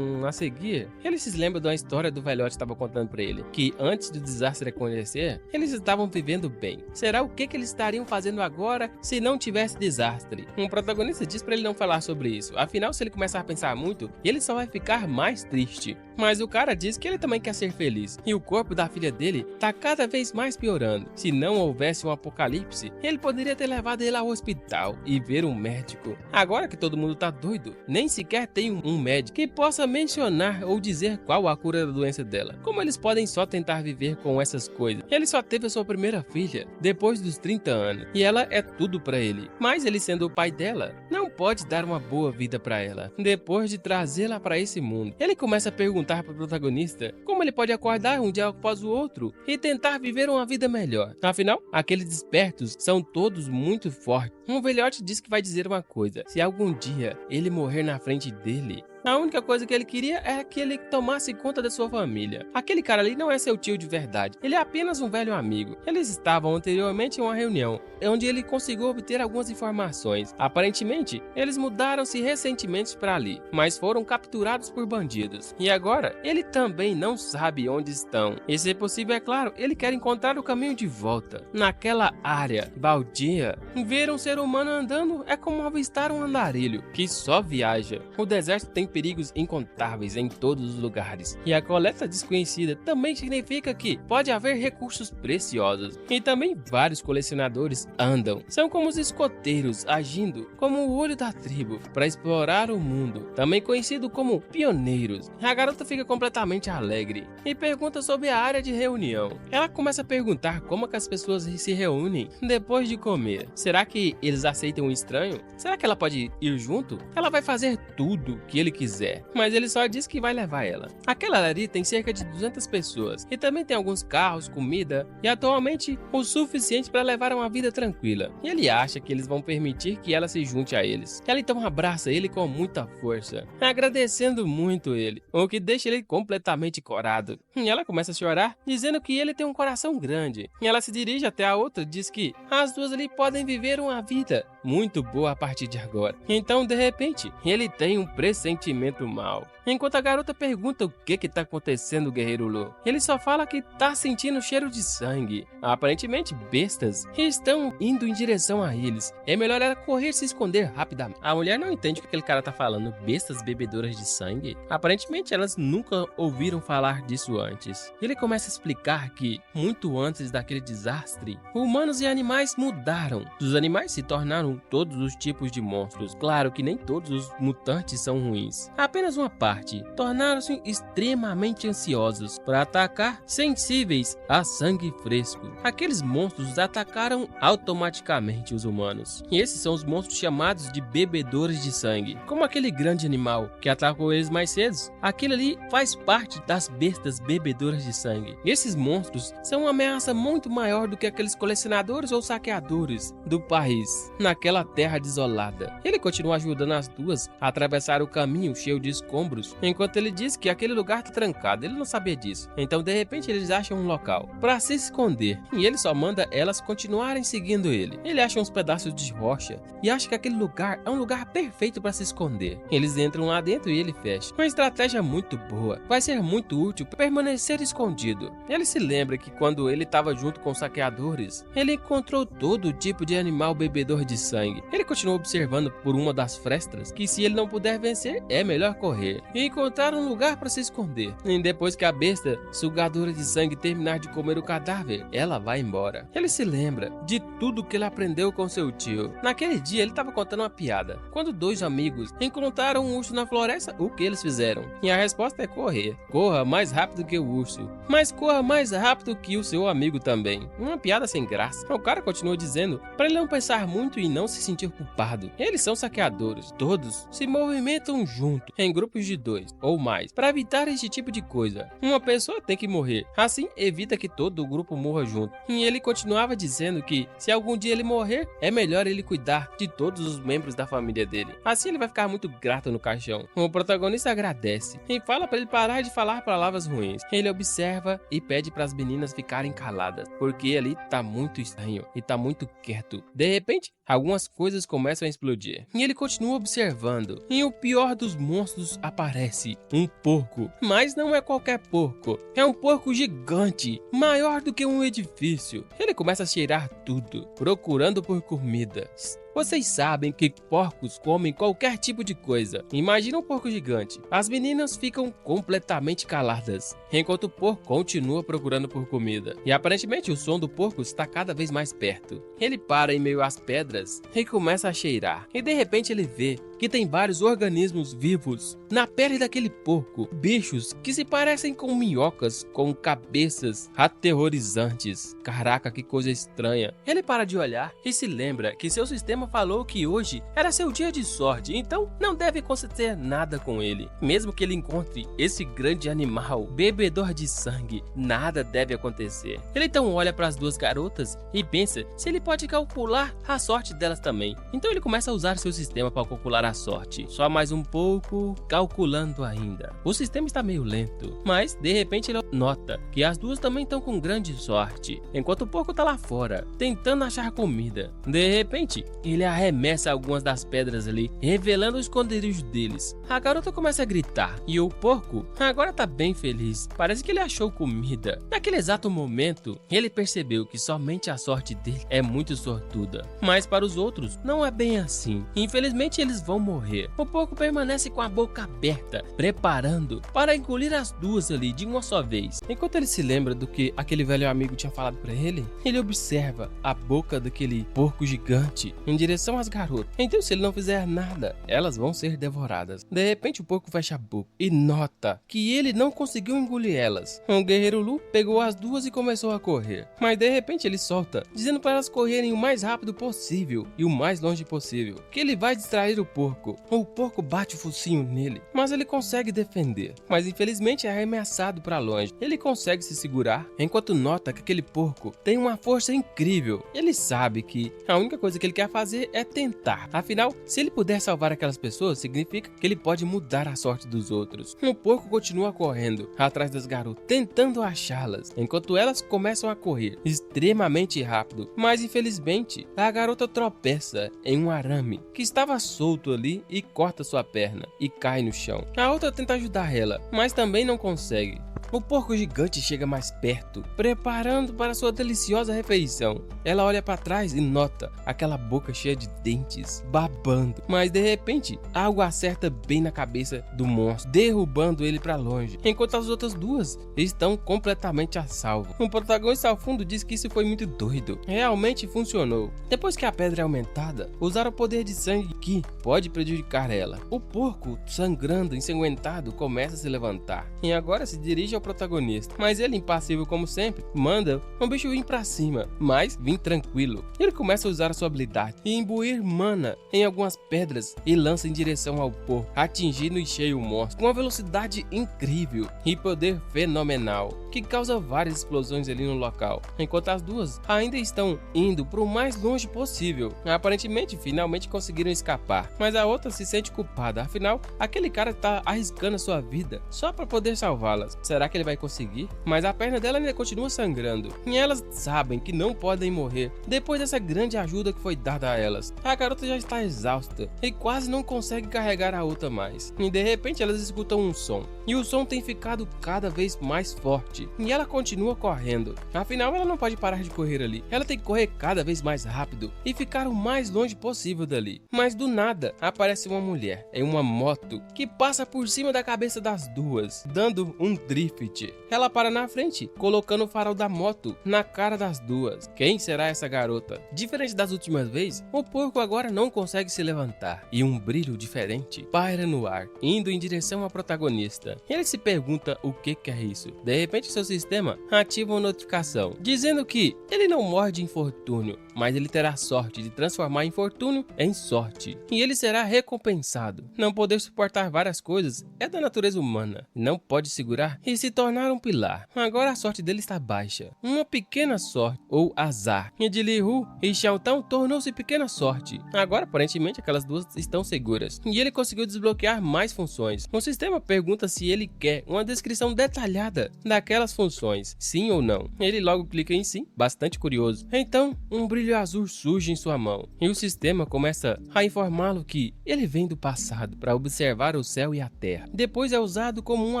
Speaker 1: a seguir? Ele se lembra de uma história do velhote que estava contando para ele, que antes do desastre acontecer, eles estavam vivendo bem. Será o que eles estariam fazendo agora se não tivesse desastre? Um protagonista diz para ele não falar sobre isso, afinal se ele começar a pensar muito, ele só vai ficar mais triste. Mas o cara diz que ele também quer ser feliz, e o corpo da filha dele tá cada vez mais piorando. Se não houvesse um apocalipse, ele poderia ter levado ele ao hospital e ver um médico. Agora que todo mundo tá doido, nem sequer tem um médico que possa mencionar ou dizer qual a cura da doença dela. Como eles podem só tentar viver com essas coisas? Ele só teve a sua primeira filha depois dos 30 anos, e ela é tudo pra ele. Mas ele, sendo o pai dela, não pode dar uma boa vida pra ela depois de trazê-la pra esse mundo. Ele começa a perguntar pro protagonista como ele pode acordar um dia após o outro e tentar viver uma vida melhor. Afinal, aqueles despertos são todos muito fortes. Um velhote diz que vai dizer uma coisa: se algum dia ele morrer na frente dele, a única coisa que ele queria era que ele tomasse conta da sua família. Aquele cara ali não é seu tio de verdade, ele é apenas um velho amigo. Eles estavam anteriormente em uma reunião, onde ele conseguiu obter algumas informações. Aparentemente, eles mudaram-se recentemente para ali, mas foram capturados por bandidos. E agora, ele também não sabe onde estão. E se possível, é claro, ele quer encontrar o caminho de volta. Naquela área baldia, ver um ser humano andando é como avistar um andarilho que só viaja. O deserto tem perigos incontáveis em todos os lugares. E a coleta desconhecida também significa que pode haver recursos preciosos. E também vários colecionadores andam. São como os escoteiros agindo como o olho da tribo para explorar o mundo, também conhecido como pioneiros. A garota fica completamente alegre e pergunta sobre a área de reunião. Ela começa a perguntar como que as pessoas se reúnem depois de comer. Será que eles aceitam um estranho? Será que ela pode ir junto? Ela vai fazer tudo que ele quiser, mas ele só diz que vai levar ela. Aquela ali tem cerca de 200 pessoas e também tem alguns carros, comida e atualmente o suficiente para levar uma vida tranquila. E ele acha que eles vão permitir que ela se junte a eles. Ela então abraça ele com muita força, agradecendo muito ele, o que deixa ele completamente corado. E ela começa a chorar, dizendo que ele tem um coração grande. E ela se dirige até a outra e diz que as duas ali podem viver uma vida muito boa a partir de agora. Então, de repente, ele tem um pressentimento mau. Enquanto a garota pergunta o que está acontecendo, o guerreiro Lu, ele só fala que tá sentindo cheiro de sangue. Aparentemente, bestas estão indo em direção a eles. É melhor ela correr e se esconder rapidamente. A mulher não entende o que aquele cara tá falando. Bestas bebedoras de sangue? Aparentemente, elas nunca ouviram falar disso antes. Ele começa a explicar que, muito antes daquele desastre, humanos e animais mudaram. Os animais se tornaram todos os tipos de monstros. Claro que nem todos os mutantes são ruins. Apenas uma parte. Tornaram-se extremamente ansiosos para atacar, sensíveis a sangue fresco. Aqueles monstros atacaram automaticamente os humanos. E esses são os monstros chamados de bebedores de sangue. Como aquele grande animal que atacou eles mais cedo, aquele ali faz parte das bestas bebedoras de sangue. Esses monstros são uma ameaça muito maior do que aqueles colecionadores ou saqueadores do país, naquela terra desolada. Ele continua ajudando as duas a atravessar o caminho cheio de escombros, enquanto ele diz que aquele lugar está trancado. Ele não sabia disso. Então, de repente, eles acham um local para se esconder e ele só manda elas continuarem seguindo ele. Ele acha uns pedaços de rocha e acha que aquele lugar é um lugar perfeito para se esconder. Eles entram lá dentro e ele fecha. Uma estratégia muito boa. Vai ser muito útil para permanecer escondido. Ele se lembra que quando ele estava junto com os saqueadores, ele encontrou todo tipo de animal bebedor de sangue. Ele continua observando por uma das frestas que se ele não puder vencer, é melhor correr e encontrar um lugar para se esconder. E depois que a besta sugadora de sangue terminar de comer o cadáver, ela vai embora. Ele se lembra de tudo que ele aprendeu com seu tio. Naquele dia ele estava contando uma piada. Quando dois amigos encontraram um urso na floresta, o que eles fizeram? E a resposta é correr. Corra mais rápido que o urso, mas corra mais rápido que o seu amigo também. Uma piada sem graça. O cara continua dizendo para ele não pensar muito e não se sentir culpado. Eles são saqueadores. Todos se movimentam junto, em grupos de 2 ou mais, para evitar esse tipo de coisa. Uma pessoa tem que morrer, assim evita que todo o grupo morra junto. E ele continuava dizendo que se algum dia ele morrer, é melhor ele cuidar de todos os membros da família dele. Assim ele vai ficar muito grato no caixão. O protagonista agradece e fala para ele parar de falar palavras ruins. Ele observa e pede para as meninas ficarem caladas, porque ele tá muito estranho e tá muito quieto. De repente, algumas coisas começam a explodir e ele continua observando. E o pior dos monstros aparece, um porco. Mas não é qualquer porco, é um porco gigante, maior do que um edifício. Ele começa a cheirar tudo, procurando por comida. Vocês sabem que porcos comem qualquer tipo de coisa. Imagina um porco gigante. As meninas ficam completamente caladas, enquanto o porco continua procurando por comida. E aparentemente o som do porco está cada vez mais perto. Ele para em meio às pedras e começa a cheirar. E de repente ele vê que tem vários organismos vivos na pele daquele porco. Bichos que se parecem com minhocas, com cabeças aterrorizantes. Caraca, que coisa estranha. Ele para de olhar e se lembra que seu sistema falou que hoje era seu dia de sorte, então não deve acontecer nada com ele. Mesmo que ele encontre esse grande animal, bebedor de sangue, nada deve acontecer. Ele então olha para as duas garotas e pensa se ele pode calcular a sorte delas também. Então ele começa a usar seu sistema para calcular a sorte. Só mais um pouco, calculando ainda. O sistema está meio lento, mas de repente ele nota que as duas também estão com grande sorte, enquanto o porco está lá fora, tentando achar comida. De repente, ele arremessa algumas das pedras ali, revelando o esconderijo deles. A garota começa a gritar e o porco agora tá bem feliz. Parece que ele achou comida. Naquele exato momento, ele percebeu que somente a sorte dele é muito sortuda. Mas para os outros, não é bem assim. Infelizmente, eles vão morrer. O porco permanece com a boca aberta, preparando para engolir as duas ali de uma só vez. Enquanto ele se lembra do que aquele velho amigo tinha falado para ele observa a boca daquele porco gigante em direção às garotas. Então, se ele não fizer nada, elas vão ser devoradas. De repente, o porco fecha a boca e nota que ele não conseguiu engolir elas. O guerreiro Lu pegou as duas e começou a correr. Mas de repente ele solta, dizendo para elas correrem o mais rápido possível e o mais longe possível, que ele vai distrair o porco. O porco bate o focinho nele, mas ele consegue defender. Mas infelizmente é arremessado para longe. Ele consegue se segurar, enquanto nota que aquele porco tem uma força incrível. Ele sabe que a única coisa que ele quer fazer é tentar. Afinal, se ele puder salvar aquelas pessoas, significa que ele pode mudar a sorte dos outros. O porco continua correndo atrás das garotas, tentando achá-las, enquanto elas começam a correr extremamente rápido. Mas infelizmente, a garota tropeça em um arame que estava solto ali e corta sua perna e cai no chão. A outra tenta ajudar ela, mas também não consegue. O porco gigante chega mais perto, preparando para sua deliciosa refeição. Ela olha para trás e nota aquela boca cheia de dentes, babando. Mas de repente, algo acerta bem na cabeça do monstro, derrubando ele para longe, enquanto as outras duas estão completamente a salvo. O protagonista ao fundo diz que isso foi muito doido. Realmente funcionou. Depois que a pedra é aumentada, usaram o poder de sangue que pode prejudicar ela. O porco, sangrando, ensanguentado, começa a se levantar e agora se dirige ao protagonista, mas ele, impassível como sempre, manda o bicho vir pra cima, mas vir tranquilo. Ele começa a usar a sua habilidade e imbuir mana em algumas pedras e lança em direção ao porco, atingindo em cheio o monstro com uma velocidade incrível e poder fenomenal, que causa várias explosões ali no local, enquanto as duas ainda estão indo para o mais longe possível. Aparentemente, finalmente conseguiram escapar, mas a outra se sente culpada, afinal, aquele cara tá arriscando a sua vida só para poder salvá-las. Será que ele vai conseguir? Mas a perna dela ainda continua sangrando e elas sabem que não podem morrer depois dessa grande ajuda que foi dada a elas. A garota já está exausta e quase não consegue carregar a outra mais, e de repente elas escutam um som, e o som tem ficado cada vez mais forte e ela continua correndo. Afinal, ela não pode parar de correr ali, ela tem que correr cada vez mais rápido e ficar o mais longe possível dali. Mas do nada aparece uma mulher em uma moto que passa por cima da cabeça das duas, dando um drift. Ela para na frente, colocando o farol da moto na cara das duas. Quem será essa garota? Diferente das últimas vezes, o porco agora não consegue se levantar e um brilho diferente paira no ar, indo em direção ao protagonista. Ele se pergunta o que é isso. De repente, seu sistema ativa uma notificação dizendo que ele não morre de infortúnio, mas ele terá sorte de transformar infortúnio em sorte e ele será recompensado. Não poder suportar várias coisas é da natureza humana, não pode segurar e se tornar um pilar. Agora a sorte dele está baixa, uma pequena sorte ou azar. E de Li Hu e Xiao Tao tornou-se pequena sorte. Agora aparentemente aquelas duas estão seguras e ele conseguiu desbloquear mais funções. O sistema pergunta se ele quer uma descrição detalhada daquelas funções, sim ou não. Ele logo clica em sim, bastante curioso. Então um brilho azul surge em sua mão e o sistema começa a informá-lo que ele vem do passado para observar o céu e a terra. Depois é usado como uma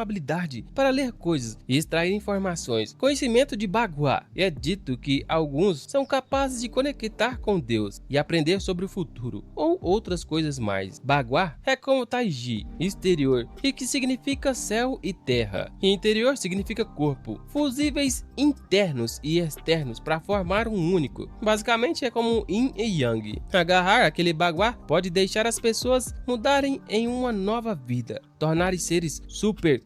Speaker 1: habilidade para ler coisas e extrair informações. Conhecimento de Bagua. É dito que alguns são capazes de conectar com Deus e aprender sobre o futuro ou outras coisas mais. Bagua é como Taiji, exterior, e que significa céu e terra. E interior significa corpo. Fusíveis internos e externos para formar um único. Basicamente é como Yin e Yang. Agarrar aquele Bagua pode deixar as pessoas mudarem em uma nova vida, tornarem seres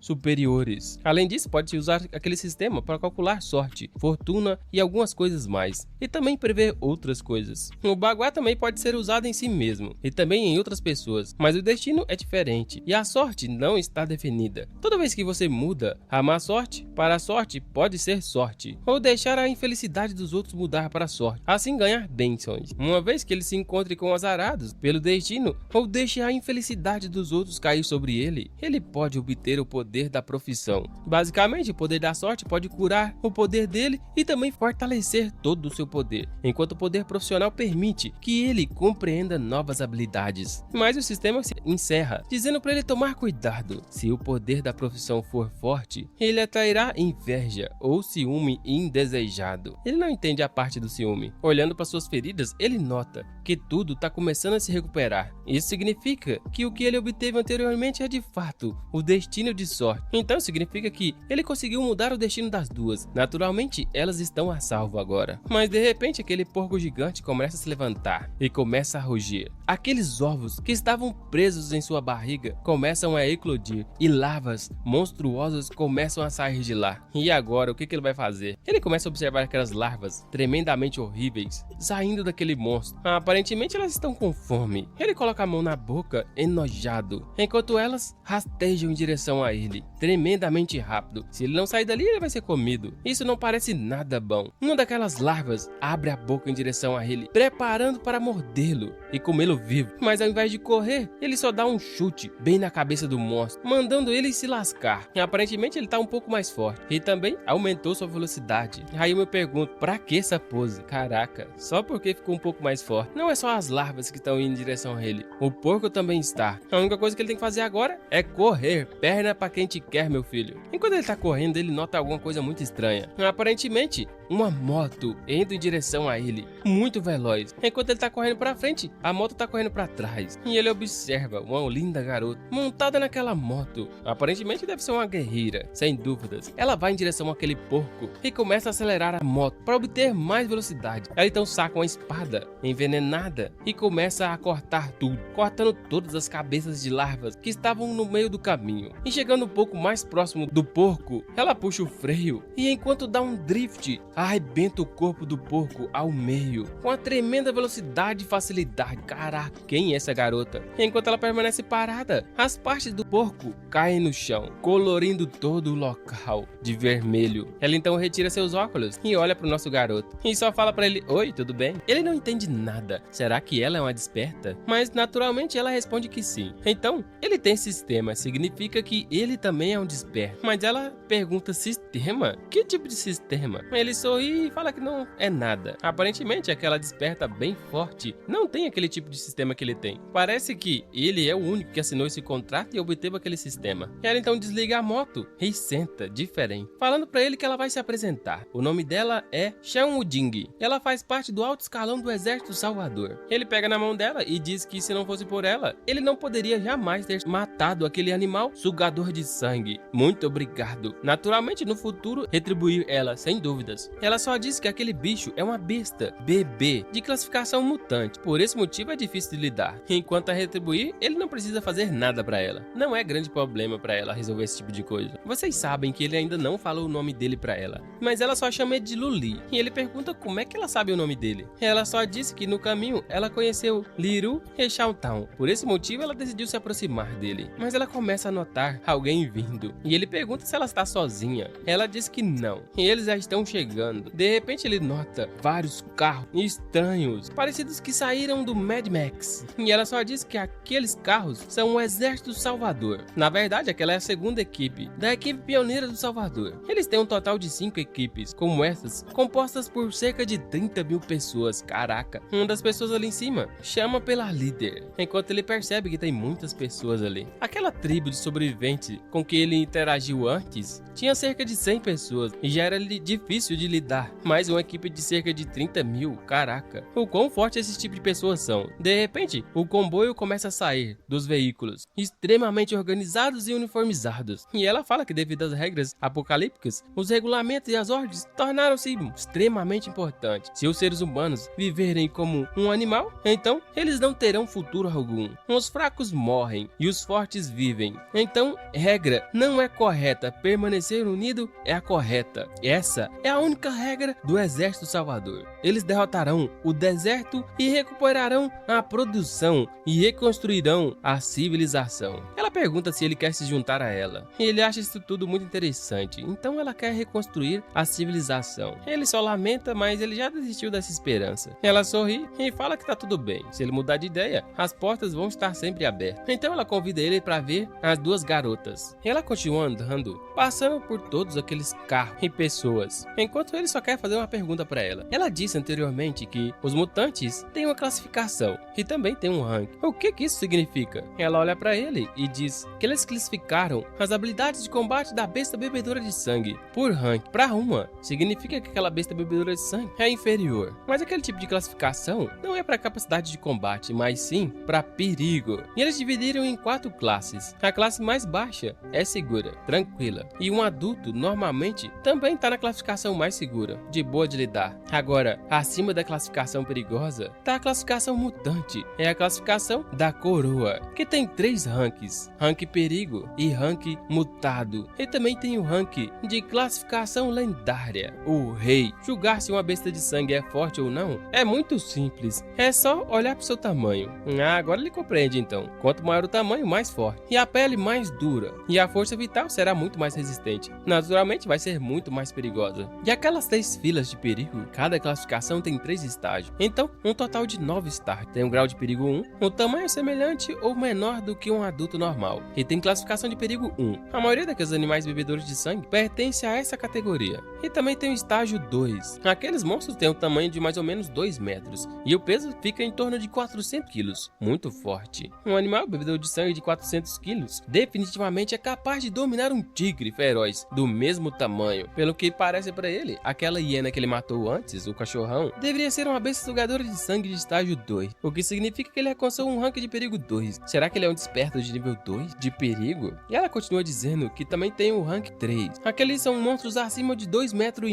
Speaker 1: superiores. Além disso, pode usar aquele sistema para calcular sorte, fortuna e algumas coisas mais, e também prever outras coisas. O Bagua também pode ser usado em si mesmo e também em outras pessoas, mas o destino é diferente e a sorte não está definida. Toda vez que você muda a má sorte para a sorte, pode ser sorte, ou deixar a infelicidade dos outros mudar para a sorte, assim ganhar bênçãos. Uma vez que ele se encontre com azarados pelo destino, ou deixe a infelicidade dos outros cair sobre ele, sorte, ele pode obter o poder da profissão. Basicamente, o poder da sorte pode curar o poder dele e também fortalecer todo o seu poder, enquanto o poder profissional permite que ele compreenda novas habilidades. Mas o sistema se encerra, dizendo para ele tomar cuidado. Se o poder da profissão for forte, ele atrairá inveja ou ciúme indesejado. Ele não entende a parte do ciúme. Olhando para suas feridas, ele nota que tudo está começando a se recuperar. Isso significa que o que ele obteve anteriormente é de fato o destino de sorte. Então significa que ele conseguiu mudar o destino das duas. Naturalmente, elas estão a salvo agora. Mas de repente aquele porco gigante começa a se levantar e começa a rugir. Aqueles ovos que estavam presos em sua barriga começam a eclodir e larvas monstruosas começam a sair de lá. E agora o que ele vai fazer? Ele começa a observar aquelas larvas tremendamente horríveis saindo daquele monstro. Aparentemente elas estão com fome. Ele coloca a mão na boca enojado, enquanto elas rastejam em direção a ele, tremendamente rápido. Se ele não sair dali, ele vai ser comido. Isso não parece nada bom. Uma daquelas larvas abre a boca em direção a ele, preparando para mordê-lo e comê-lo vivo. Mas ao invés de correr, ele só dá um chute bem na cabeça do monstro, mandando ele se lascar. E aparentemente ele está um pouco mais forte e também aumentou sua velocidade. Aí eu me pergunto, pra que essa pose? Caraca, só porque ficou um pouco mais forte. Não é só as larvas que estão indo em direção a ele, o porco também está. A única coisa que ele tem que fazer agora é correr. Perna pra quem te quer, meu filho. Enquanto ele tá correndo, ele nota alguma coisa muito estranha. Aparentemente, uma moto indo em direção a ele, muito veloz. Enquanto ele tá correndo pra frente, a moto tá correndo pra trás. E ele observa uma linda garota montada naquela moto. Aparentemente deve ser uma guerreira, sem dúvidas. Ela vai em direção àquele porco e começa a acelerar a moto para obter mais velocidade. Ela então saca uma espada envenenada e começa a cortar tudo, cortando todas as cabeças de larvas que estavam no meio do caminho. E chegando um pouco mais próximo do porco, ela puxa o freio e enquanto dá um drift, arrebenta o corpo do porco ao meio, com uma tremenda velocidade e facilidade. Caraca, quem é essa garota? Enquanto ela permanece parada, as partes do porco caem no chão, colorindo todo o local de vermelho. Ela então retira seus óculos e olha pro nosso garoto e só fala pra ele, oi, tudo bem? Ele não entende nada. Será que ela é uma desperta? Mas naturalmente ela responde que sim. Então, ele tem sistema, significa que ele também é um desperto. Mas ela pergunta, sistema? Que tipo de sistema? Ele sorri e fala que não é nada. Aparentemente aquela desperta bem forte não tem aquele tipo de sistema que ele tem. Parece que ele é o único que assinou esse contrato e obteve aquele sistema. E ela então desliga a moto e senta diferente, falando pra ele que ela vai se apresentar. O nome dela é Xiao Wuding. Ela faz parte do alto escalão do Exército Salvador. Ele pega na mão dela e diz que se não fosse por ela, ele não poderia jamais ter matado aquele animal sugador de sangue. Muito obrigado. Naturalmente, no futuro, retribuir ela, sem dúvidas. Ela só diz que aquele bicho é uma besta, bebê, de classificação mutante. Por esse motivo é difícil de lidar. Enquanto a retribuir, ele não precisa fazer nada pra ela. Não é grande problema pra ela resolver esse tipo de coisa. Vocês sabem que ele ainda não falou o nome dele pra ela, mas ela só chama ele de Luli. E ele pergunta como é que ela sabe o nome dele. Ela só disse que no caminho ela conheceu Liru e Xiaotao. Por esse motivo ela decidiu se aproximar dele. Mas ela começa a notar alguém vindo. E ele pergunta se ela está sozinha. Ela diz que não. E eles já estão chegando. De repente ele nota vários carros estranhos, parecidos que saíram do Mad Max. E ela só diz que aqueles carros são o Exército Salvador. Na verdade, aquela é a segunda equipe, da equipe pioneira do Salvador. Eles têm um total de 5 equipes, como essas, compostas por cerca de 30 mil pessoas. Caraca, uma das pessoas ali em cima chama pela líder, enquanto ele percebe que tem muitas pessoas ali. Aquela tribo de sobreviventes com que ele interagiu antes tinha cerca de 100 pessoas e já era difícil de lidar, mas uma equipe de cerca de 30 mil, caraca, o quão forte esses tipos de pessoas são. De repente, o comboio começa a sair dos veículos, extremamente organizados e uniformizados, e ela fala que devido às regras apocalípticas, os regulamentos e as ordens tornaram-se extremamente importantes. Se os seres humanos viverem como um animal, então eles não terão futuro algum. Os fracos morrem e os fortes vivem. Então, regra não é correta, permanecer unido é a correta. Essa é a única regra do Exército Salvador. Eles derrotarão o deserto e recuperarão a produção e reconstruirão a civilização. Ela pergunta se ele quer se juntar a ela. E ele acha isso tudo muito interessante, então ela quer reconstruir a civilização. Ele só lamenta, mas ele já desistiu dessa esperança. Ela sorri e fala que tá tudo bem. Se ele mudar de ideia, as portas vão estar sempre abertas. Então ela convida ele para para ver as duas garotas. Ela continua andando, passando por todos aqueles carros e pessoas, enquanto ele só quer fazer uma pergunta para ela. Ela disse anteriormente que os mutantes têm uma classificação e também tem um rank. O que isso significa? Ela olha para ele e diz que eles classificaram as habilidades de combate da besta bebedora de sangue por rank. Para uma, significa que aquela besta bebedora de sangue é inferior. Mas aquele tipo de classificação não é para capacidade de combate, mas sim para perigo. E eles dividiram em 4 classes. A classe mais baixa é segura, tranquila. E um adulto, normalmente, também está na classificação mais segura, de boa de lidar. Agora, acima da classificação perigosa, está a classificação mutante. É a classificação da coroa, que tem 3 ranks. Rank perigo e rank mutado. E também tem o rank de classificação lendária, o rei. Julgar se uma besta de sangue é forte ou não é muito simples. É só olhar para o seu tamanho. Agora ele compreende então. Quanto maior o tamanho, mais forte. E a pele mais dura. E a força vital será muito mais resistente. Naturalmente vai ser muito mais perigosa. E aquelas 3 filas de perigo, cada classificação tem 3 estágios. Então, um total de 9 estágios. Tem um grau de perigo 1, um tamanho semelhante ou menor do que um adulto normal. E tem classificação de perigo 1. A maioria daqueles animais bebedores de sangue pertence a essa categoria. E também tem o estágio 2. Aqueles monstros têm um tamanho de mais ou menos 2 metros. E o peso fica em torno de 400 quilos. Muito forte. Um animal bebedor de sangue de 400 quilos definitivamente é capaz de dominar um tigre feroz do mesmo tamanho. Pelo que parece para ele, aquela hiena que ele matou antes, o cachorrão, deveria ser uma besta sugadora de sangue de estágio 2. O que significa que ele alcançou um rank de perigo 2. Será que ele é um desperto de nível 2 de perigo? E ela continua dizendo que também tem o rank 3. Aqueles são monstros acima de 2,5 metros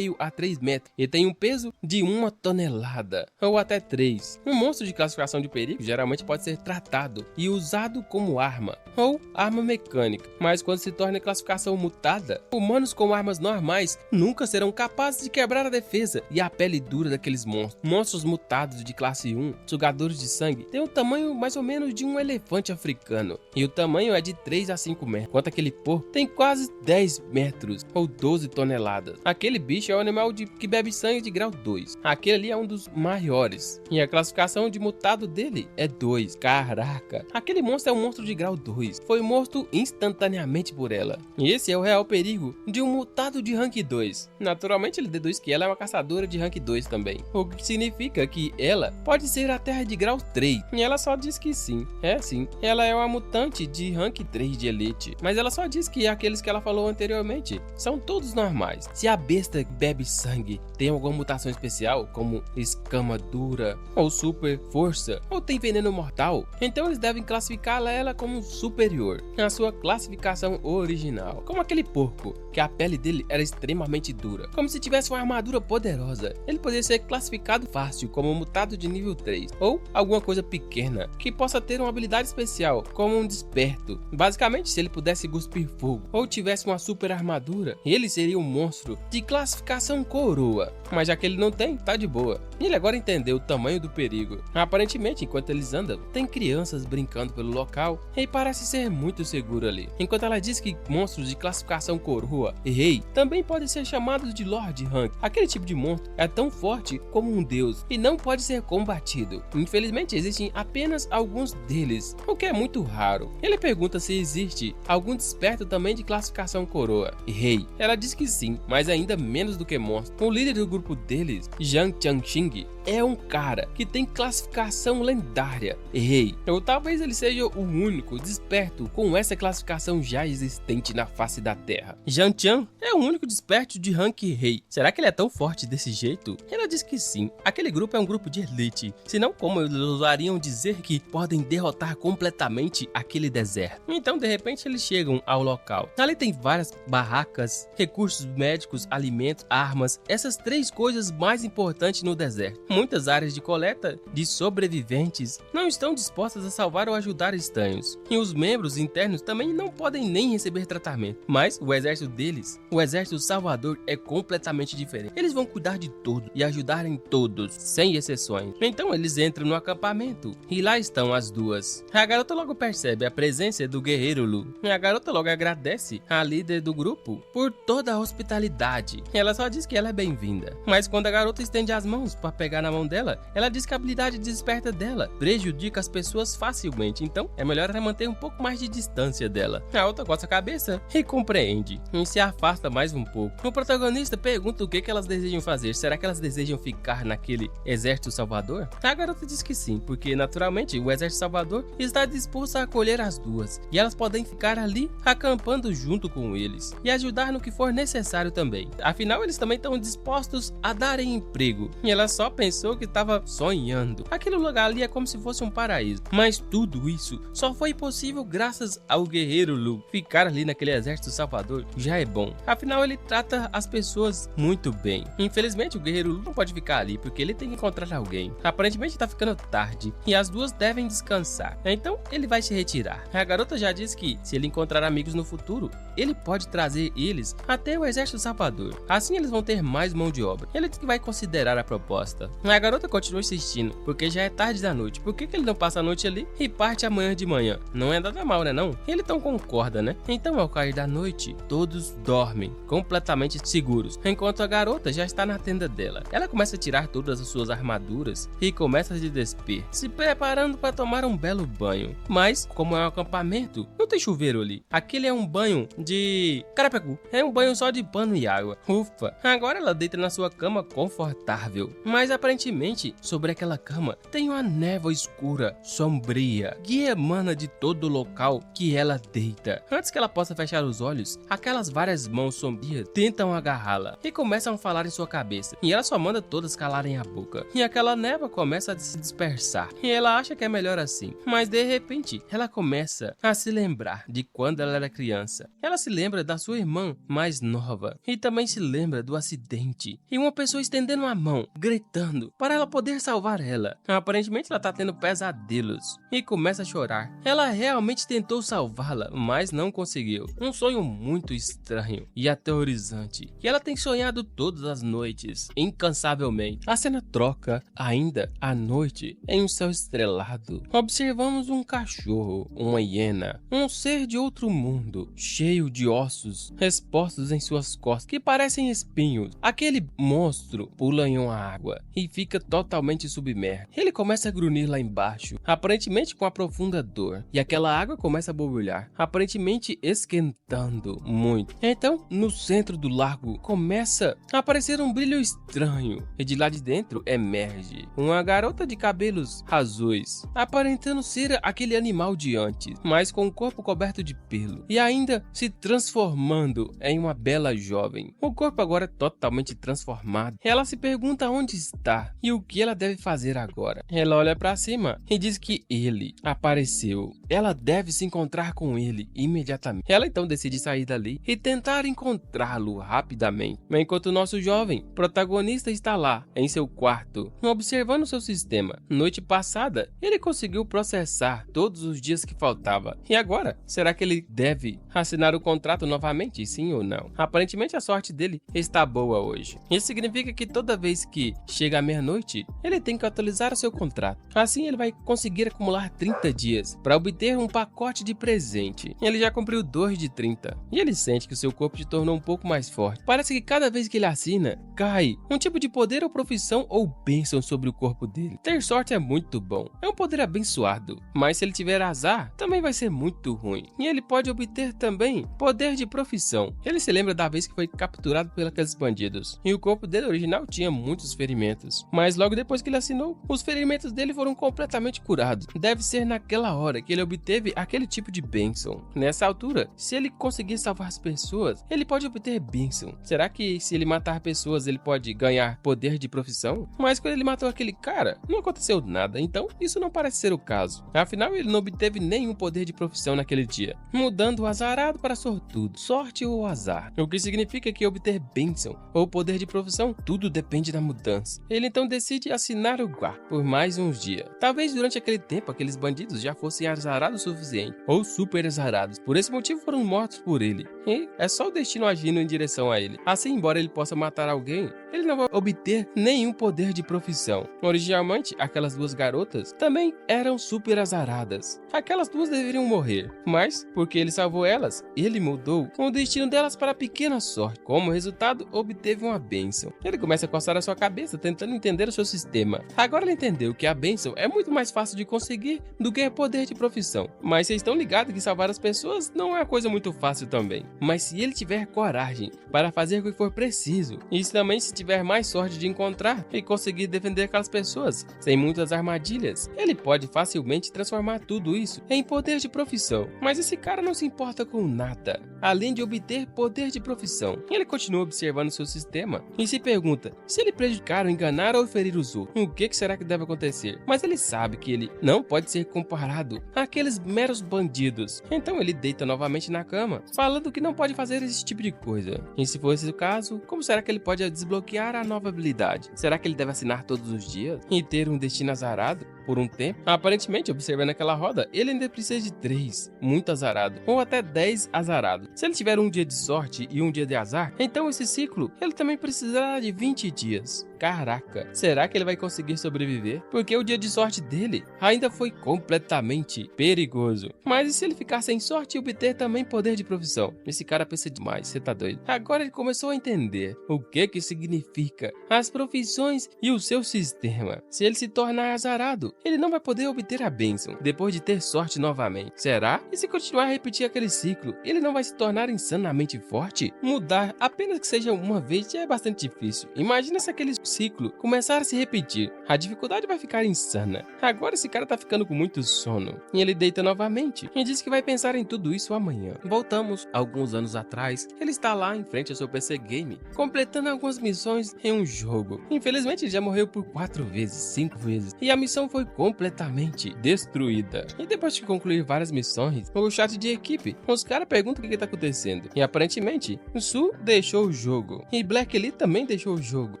Speaker 1: a 3 metros e tem um peso de 1 tonelada ou até 3. Um monstro de classificação de perigo geralmente pode ser tratado e usado como arma ou arma mecânica, mas quando se torna classificação mutada, humanos com armas normais nunca serão capazes de quebrar a defesa e a pele dura daqueles monstros. Monstros mutados de classe 1, sugadores de sangue, têm o tamanho mais ou menos de um elefante africano e o tamanho é de 3 a 5 metros, enquanto aquele porco tem quase 10 metros ou 12 toneladas. Aquele bicho é um animal que bebe sangue de grau 2. Aquele ali é um dos maiores e a classificação de mutado dele é 2. Caraca, aquele monstro é um monstro de grau 2. Foi morto instantaneamente por ela. E esse é o real perigo de um mutado de rank 2. Naturalmente ele deduz que ela é uma caçadora de rank 2 também, o que significa que ela pode ser a terra de grau 3. E ela só diz que sim. É sim, ela é uma mutante de rank 3 de elite, mas ela só diz que aqueles que ela falou anteriormente são todos normais. Se a besta bebe sangue tem alguma mutação especial, como escama dura ou super força, ou tem veneno mortal, então eles devem classificá-la ela como superior à sua classificação original, como aquele porco, que a pele dele era extremamente dura, como se tivesse uma armadura poderosa. Ele poderia ser classificado fácil como um mutado de nível 3, ou alguma coisa pequena que possa ter uma habilidade especial, como um desperto. Basicamente, se ele pudesse cuspir fogo ou tivesse uma super armadura, ele seria um monstro de classificação coroa, mas já que ele não tem, tá de boa. E ele agora entendeu o tamanho do perigo. Aparentemente, enquanto eles andam, tem crianças brincando pelo local e parece ser muito seguro ali. Enquanto ela diz que monstros de classificação coroa e rei também podem ser chamados de Lord Rank. Aquele tipo de monstro é tão forte como um deus e não pode ser combatido. Infelizmente, existem apenas alguns deles, o que é muito raro. Ele pergunta se existe algum desperto também de classificação coroa e rei. Ela diz que sim, mas ainda menos do que monstro. O líder do grupo deles, Zhang Changxing, é um cara que tem classificação lendária e rei, ou talvez ele seja o único desperto com essa classificação já existente na face da Terra. Zhang Chan é o único desperto de rank rei. Será que ele é tão forte desse jeito? Ela diz que sim. Aquele grupo é um grupo de elite, senão como eles ousariam dizer que podem derrotar completamente aquele deserto. Então de repente eles chegam ao local. Ali tem várias barracas, recursos médicos, alimentos, armas, essas 3 coisas mais importantes no deserto. Muitas áreas de coleta de sobreviventes não estão dispostas a salvar ou ajudar estranhos, e os membros internos também não podem nem receber tratamento. Mas o exército deles, o exército salvador, é completamente diferente. Eles vão cuidar de tudo e ajudar em todos, sem exceções. Então eles entram no acampamento e lá estão as duas. A garota logo percebe a presença do guerreiro Lu, e a garota logo agradece à líder do grupo por toda a hospitalidade. Ela só diz que ela é bem-vinda, mas quando a garota estende as mãos para pegar na mão dela, ela diz que a habilidade desperta dela prejudica as pessoas facilmente, então é melhor ela manter um pouco mais de distância dela. A outra coça a cabeça e compreende, e se afasta mais um pouco. O protagonista pergunta o que elas desejam fazer. Será que elas desejam ficar naquele exército salvador? A garota diz que sim, porque naturalmente o exército salvador está disposto a acolher as duas, e elas podem ficar ali acampando junto com eles e ajudar no que for necessário também. Afinal, eles também estão dispostos a darem emprego, e ela só pensou que estava sonhando. Aquele lugar ali é como se fosse um paraíso, mas tudo isso só foi possível graças ao guerreiro Lu. Ficar ali naquele exército salvador já é bom, afinal ele trata as pessoas muito bem. Infelizmente o guerreiro Lu não pode ficar ali porque ele tem que encontrar alguém. Aparentemente tá ficando tarde e as duas devem descansar, então ele vai se retirar. A garota já diz que se ele encontrar amigos no futuro, ele pode trazer eles até o exército salvador, assim eles vão ter mais mão de obra. Ele diz que vai considerar a proposta. A garota continua insistindo, porque já é tarde da noite. Por que ele não passa a noite ali e parte amanhã de manhã? Não é nada mal, né não? Ele então concorda, né? Então ao cair da noite, todos dormem, completamente seguros, enquanto a garota já está na tenda dela. Ela começa a tirar todas as suas armaduras e começa a se despir, se preparando para tomar um belo banho. Mas, como é um acampamento, não tem chuveiro ali. Aquele é um banho de carapecu. É um banho só de pano e água. Ufa! Agora ela deita na sua cama confortável. Mas aparentemente, sobre aquela cama, tem uma névoa escura, sombria, que emana de todo o local que ela deita. Antes que ela possa fechar os olhos, aquelas várias mãos sombrias tentam agarrá-la e começam a falar em sua cabeça. E ela só manda todas calarem a boca. E aquela névoa começa a se dispersar. E ela acha que é melhor assim. Mas de repente, ela começa a se lembrar de quando ela era criança. Ela se lembra da sua irmã mais nova. E também se lembra do acidente. E uma pessoa estendendo a mão, gritando, para ela poder salvar ela. Aparentemente ela tá tendo pesadelos. E começa a chorar. Ela realmente tentou salvá-la, mas não conseguiu. Um sonho muito estranho e aterrorizante. E ela tem sonhado todas as noites, incansavelmente. A cena troca, ainda à noite, em um céu estrelado. Observamos um cachorro, uma hiena, um ser de outro mundo, cheio de ossos expostos em suas costas, que parecem espinhos. Aquele monstro pula em uma água e fica totalmente submerso. Ele começa a grunhir lá embaixo, aparentemente com a profunda dor, e aquela água começa a borbulhar, aparentemente esquentando muito. Então, no centro do lago começa a aparecer um brilho estranho, e de lá de dentro emerge uma garota de cabelos azuis, aparentando ser aquele animal de antes, mas com o corpo coberto de pelo, e ainda se transformando em uma bela jovem. O corpo agora é totalmente transformado. Ela se pergunta onde está e o que ela deve fazer agora. Ela olha para cima e diz que ele apareceu. Ela deve se encontrar com ele imediatamente. Ela então decide sair dali e tentar encontrá-lo rapidamente. Enquanto o nosso jovem protagonista está lá em seu quarto, observando seu sistema. Noite passada, ele conseguiu processar todos os dias que faltava. E agora, será que ele deve assinar o contrato novamente, sim ou não? Aparentemente a sorte dele está boa hoje. Isso significa que toda vez que chega a meia-noite, ele tem que atualizar o seu contrato. Assim ele vai conseguir acumular 30 dias para obter um pacote de presente. Ele já cumpriu 2 de 30 e ele sente que o seu corpo se tornou um pouco mais forte. Parece que cada vez que ele assina, cai um tipo de poder ou profissão ou bênção sobre o corpo dele. Ter sorte é muito bom, é um poder abençoado, mas se ele tiver azar, também vai ser muito ruim. E ele pode obter também poder de profissão. Ele se lembra da vez que foi capturado por aqueles bandidos, e o corpo dele original tinha muitos ferimentos, mas logo depois que ele assinou, os ferimentos dele foram completamente curados. Deve ser naquela hora que ele obteve aquele tipo de bênção. Nessa altura, se ele conseguir salvar as pessoas, ele pode obter bênção. Será que se ele matar pessoas, ele pode ganhar poder de profissão? Mas quando ele matou aquele cara, não aconteceu nada, então isso não parece ser o caso. Afinal, ele não obteve nenhum poder de profissão naquele dia, mudando o azarado para sortudo, sorte ou azar. O que significa que obter bênção ou poder de profissão, tudo depende da mudança. Ele então decide assinar o guarda por mais uns dias. Talvez durante aquele tempo, aqueles bandidos já fossem azarados o suficiente, ou super azarados. Por esse motivo foram mortos por ele. E é só o destino agindo em direção a ele. Assim, embora ele possa matar alguém, ele não vai obter nenhum poder de profissão. Originalmente, aquelas duas garotas também eram super azaradas. Aquelas duas deveriam morrer, mas, porque ele salvou elas, ele mudou o destino delas para pequena sorte. Como resultado, obteve uma bênção. Ele começa a coçar a sua cabeça, tentando entender o seu sistema. Agora ele entendeu que a bênção é muito mais fácil de conseguir do que poder de profissão. Mas vocês estão ligados que salvar as pessoas não é uma coisa muito fácil também. Mas se ele tiver coragem para fazer o que for preciso, e também se tiver mais sorte de encontrar e conseguir defender aquelas pessoas sem muitas armadilhas, ele pode facilmente transformar tudo isso em poder de profissão. Mas esse cara não se importa com nada, além de obter poder de profissão. Ele continua observando seu sistema e se pergunta se ele prejudicar ou enganar ou ferir os outros, o que será que deve acontecer? Mas ele sabe que ele não pode ser comparado àqueles meros bandidos. Então ele deita novamente na cama, falando que não pode fazer esse tipo de coisa. E se for esse o caso, como será que ele pode desbloquear a nova habilidade? Será que ele deve assinar todos os dias e ter um destino azarado por um tempo? Aparentemente, observando aquela roda, ele ainda precisa de 3 muito azarado, ou até 10 azarado. Se ele tiver um dia de sorte e um dia de azar, então esse ciclo ele também precisará de 20 dias. Caraca, será que ele vai conseguir sobreviver? Porque o dia de sorte dele ainda foi completamente perigoso. Mas e se ele ficar sem sorte e obter também poder de profissão? Esse cara pensa demais, você tá doido? Agora ele começou a entender o que significa as profissões e o seu sistema. Se ele se tornar azarado, ele não vai poder obter a bênção depois de ter sorte novamente. Será? E se continuar a repetir aquele ciclo, ele não vai se tornar insanamente forte? Mudar apenas que seja uma vez já é bastante difícil. Imagina se aquele ciclo começar a se repetir. A dificuldade vai ficar insana. Agora esse cara tá ficando com muito sono. E ele deita novamente e diz que vai pensar em tudo isso amanhã. Voltamos alguns anos atrás. Ele está lá em frente ao seu PC Game, completando algumas missões em um jogo. Infelizmente ele já morreu por 4 vezes, 5 vezes. E a missão foi completamente destruída. E depois de concluir várias missões, no chat de equipe, os caras perguntam o que tá acontecendo. E aparentemente, o Su deixou o jogo. E Black Lee também deixou o jogo.